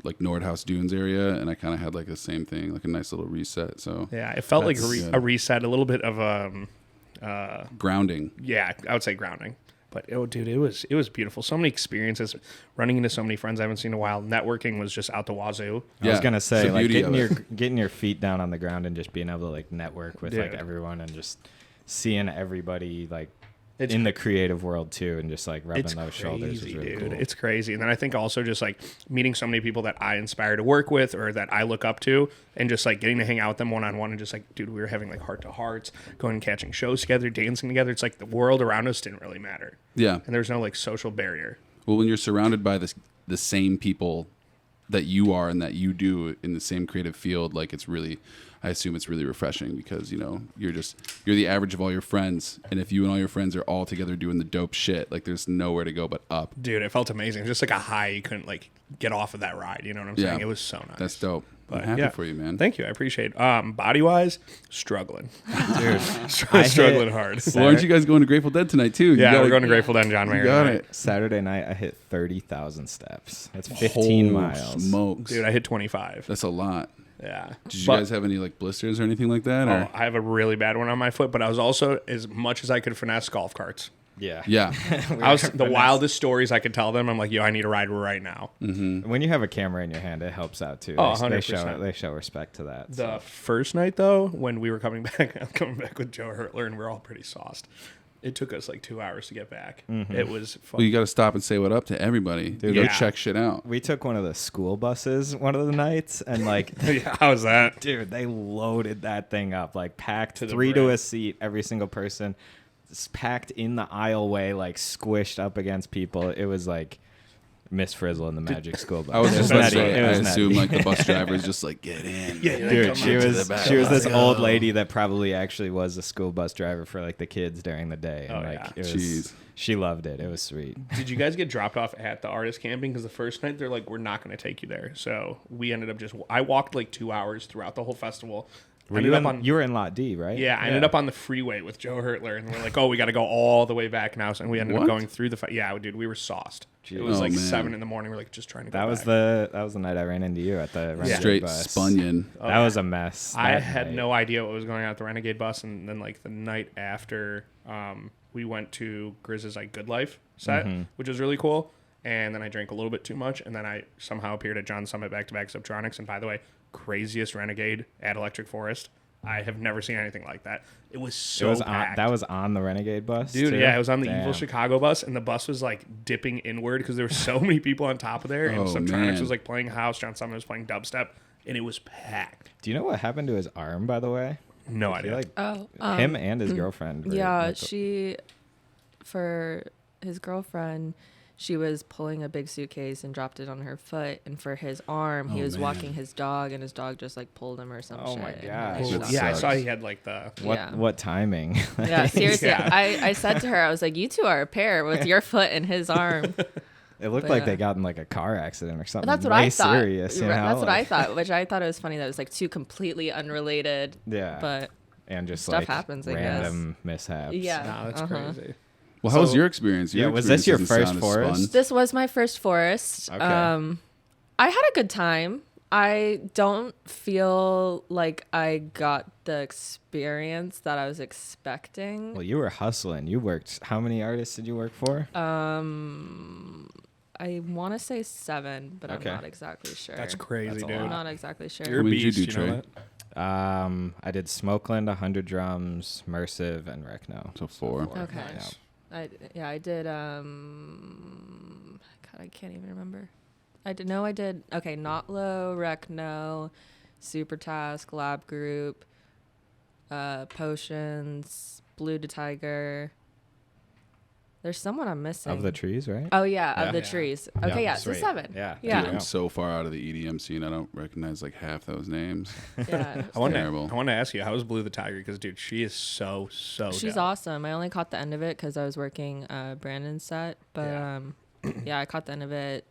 like Nordhaus Dunes area, and I kind of had like the same thing, like a nice little reset. So Yeah, it felt like That's a reset, a little bit of grounding. yeah, I would say grounding. But dude, it was beautiful. So many experiences, running into so many friends I haven't seen in a while. Networking was just out the wazoo. I was gonna say, the like beauty of getting your feet down on the ground and just being able to like network with like Dude. everyone and just seeing everybody like It's in the creative world too, and just like rubbing It's those crazy, shoulders is really dude. cool. It's crazy. And then I think also just like meeting so many people that I inspire to work with or that I look up to, and just like getting to hang out with them one-on-one, and just like, dude, we were having like heart-to-hearts, going and catching shows together, dancing together. It's like the world around us didn't really matter. Yeah. And there's no like social barrier. Well, when you're surrounded by the same people that you are and that you do in the same creative field, like I assume it's really refreshing because, you know, you're the average of all your friends. And if you and all your friends are all together doing the dope shit, like there's nowhere to go but up. Dude, it felt amazing. Just like a high you couldn't like get off of that ride. You know what I'm saying? Yeah. It was so nice. That's dope. But, I'm happy yeah. for you, man. Thank you. I appreciate it. Body-wise, struggling. Dude, Struggling hard. Well, aren't you guys going to Grateful Dead tonight too? Yeah, we're going to Grateful Dead and John Mayer. You got tonight. it. Saturday night I hit 30,000 steps. That's 15 Holy miles. smokes. Dude, I hit 25. That's a lot. Yeah. Did you guys have any like blisters or anything like that? Or? Oh, I have a really bad one on my foot, but I was also, as much as I could finesse, golf carts. Yeah. Yeah. I was the wildest stories I could tell them. I'm like, yo, I need a ride right now. When you have a camera in your hand, it helps out too. Oh, They 100%. they show respect to that. The first night, though, when we were coming back with Joe Hurtler, and we are all pretty sauced. It took us like 2 hours to get back. It was fun. Well, you got to stop and say what up to everybody. Go yeah. check shit out. We took one of the school buses one of the nights, and like, Yeah, how was that? dude, they loaded that thing up, like packed To the three to brim. a seat, every single person. It's packed in the aisleway, like squished up against people. It was like Miss Frizzle and the Magic School Bus. I was It just about to nutty. say, It I was assume nutty. like the bus driver is just like, get in. Yeah, Dude, she was this Let's old go. lady that probably actually was a school bus driver for like the kids during the day. And Oh, like yeah. it was, Jeez. she loved it. It was sweet. Did you guys get dropped off at the artist camping? Because the first night, they're like, we're not going to take you there. So we ended up I walked like 2 hours throughout the whole festival. You were in Lot D, right? Yeah, I ended up on the freeway with Joe Hurtler, and we're like, oh, we got to go all the way back now. And we ended up What? going through yeah, dude, we were sauced. It was Oh, like man. 7 a.m. We're like just trying to go That was back. the night I ran into you at the Renegade Straight bus. spunion. That was a mess. I that had night. no idea what was going on at the Renegade bus, and then like the night after, we went to Grizz's like Good Life set, which was really cool. And then I drank a little bit too much, and then I somehow appeared at John Summit back-to-back Subtronics. And by the way, craziest Renegade at Electric Forest. I have never seen anything like that. It was so packed. That was on the Renegade bus, Dude, too? yeah, it was on the Damn. Evil Chicago bus, and the bus was like dipping inward because there were so many people on top of there, and Oh, Subtronics man. was like playing house, John Summit was playing dubstep, and it was packed. Do you know what happened to his arm, by the way? No He, idea. like, Oh, him and his girlfriend. were, Yeah, like, for his girlfriend, she was pulling a big suitcase and dropped it on her foot. And for his arm, he was walking his dog, and his dog just like pulled him or some Oh shit. my and gosh. he That shot Yeah, I him. sucks. saw he had like the. Yeah. What timing? Yeah, seriously. Yeah. I said to her, I was like, you two are a pair with your foot and his arm. It looked But, like they got in like a car accident or something. That's what way I thought. Serious, you know? That's what I Like, thought, which I thought it was funny that it was like two completely unrelated. Yeah. But and just stuff like happens, I random mishaps. yeah. No, that's crazy. Well, how was So- your experience? Yeah, Your was this your experience doesn't first sound as Forest? fun. This was my first Forest. Okay. I had a good time. I don't feel like I got the experience that I was expecting. Well, you were hustling. You worked. How many artists did you work for? I want to say 7, but Okay. I'm not exactly sure. That's crazy, That's a dude. I'm lot. not exactly sure. You're a What did you beast, do, you know Trey? that? I did Smokeland, 100 Drums, Mersive, and Recno. So 4. Okay. Nice. I did God, I can't even remember. I did okay, Not Low, Recno, Super Task, Lab Group, Potions, Blue to Tiger. There's someone I'm missing. Of the Trees, right? Oh yeah, Yeah. of the Yeah. trees. Okay, yeah, so sweet. 7. Yeah. Yeah. Dude, I'm so far out of the EDM scene. I don't recognize like half those names. Yeah. I wanted Terrible. to ask you, how was Blue the Tiger? Because, dude, she is so She's dope. awesome. I only caught the end of it because I was working Brandon's set, but yeah, I caught the end of it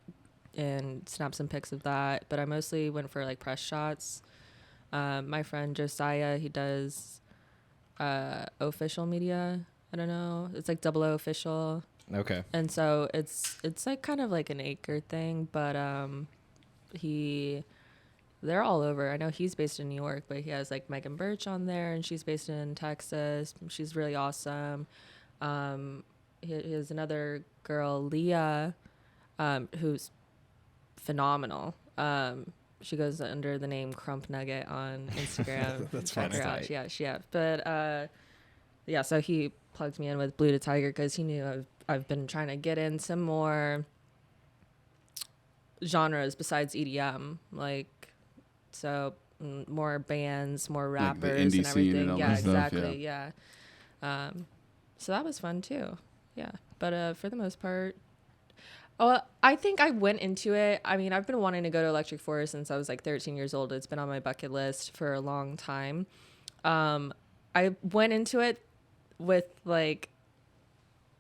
and snapped some pics of that. But I mostly went for like press shots. My friend Y.S.A, he does official media. I don't know. It's like 00 official. Okay. And so it's like kind of like an acre thing, but they're all over. I know he's based in New York, but he has like Megan Birch on there, and she's based in Texas. She's really awesome. He has another girl, Leah, who's phenomenal. She goes under the name Crump Nugget on Instagram. That's Check funny. her out. Yeah. But yeah, so he plugged me in with Blue to Tiger because he knew I've been trying to get in some more genres besides EDM, like more bands, more Like the rappers indie and scene everything. and all Yeah, that stuff, exactly. Yeah. So that was fun too. Yeah, but for the most part, I think I went into it. I mean, I've been wanting to go to Electric Forest since I was like 13 years old. It's been on my bucket list for a long time. I went into it with like,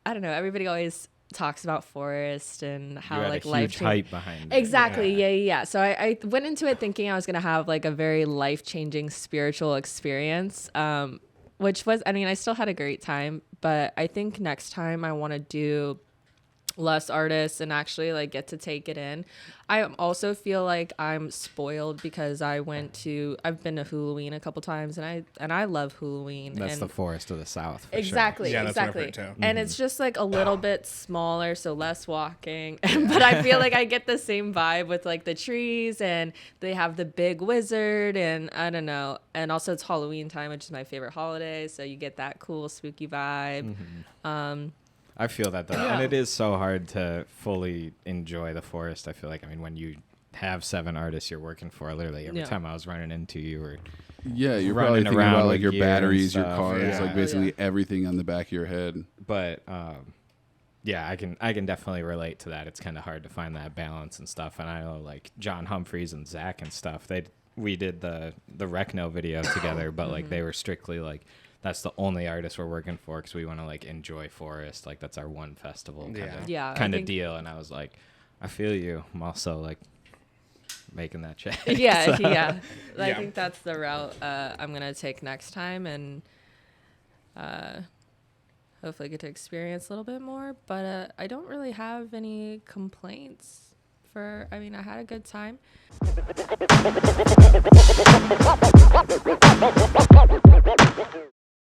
I don't know, everybody always talks about Forest and how You had like a life huge hype behind it. Exactly. Yeah. So I went into it thinking I was going to have like a very life-changing spiritual experience, which was, I mean, I still had a great time, but I think next time I want to do less artists and actually like get to take it in. I also feel like I'm spoiled because I've been to Halloween a couple times and I love Halloween. That's and the Forest of the South. For exactly. Yeah, that's what I've exactly. heard, too. And it's just like a little bit smaller, so less walking. But I feel like I get the same vibe with like the trees, and they have the big wizard, and I don't know. And also it's Halloween time, which is my favorite holiday, so you get that cool spooky vibe. I feel that though, Yeah. and it is so hard to fully enjoy the Forest. I feel like, I mean, when you have 7 artists you're working for, literally every Yeah. time I was running into you, or Yeah, you're Running probably thinking around about like with your gear and batteries, your stuff, cars, yeah. like Oh, basically yeah. everything on the back of your head. but yeah, I can definitely relate to that. It's kind of hard to find that balance and stuff. And I know like John Humphreys and Zach and stuff. We did the Recno video together, but like they were strictly like, that's the only artist we're working for because we want to like enjoy Forest. Like that's our one festival kind of Yeah, I kind of think- deal. And I was like, I feel you. I'm also like making that check. Yeah, So- yeah. I Yeah. think that's the route I'm gonna take next time, and hopefully get to experience a little bit more. But I don't really have any complaints. I had a good time.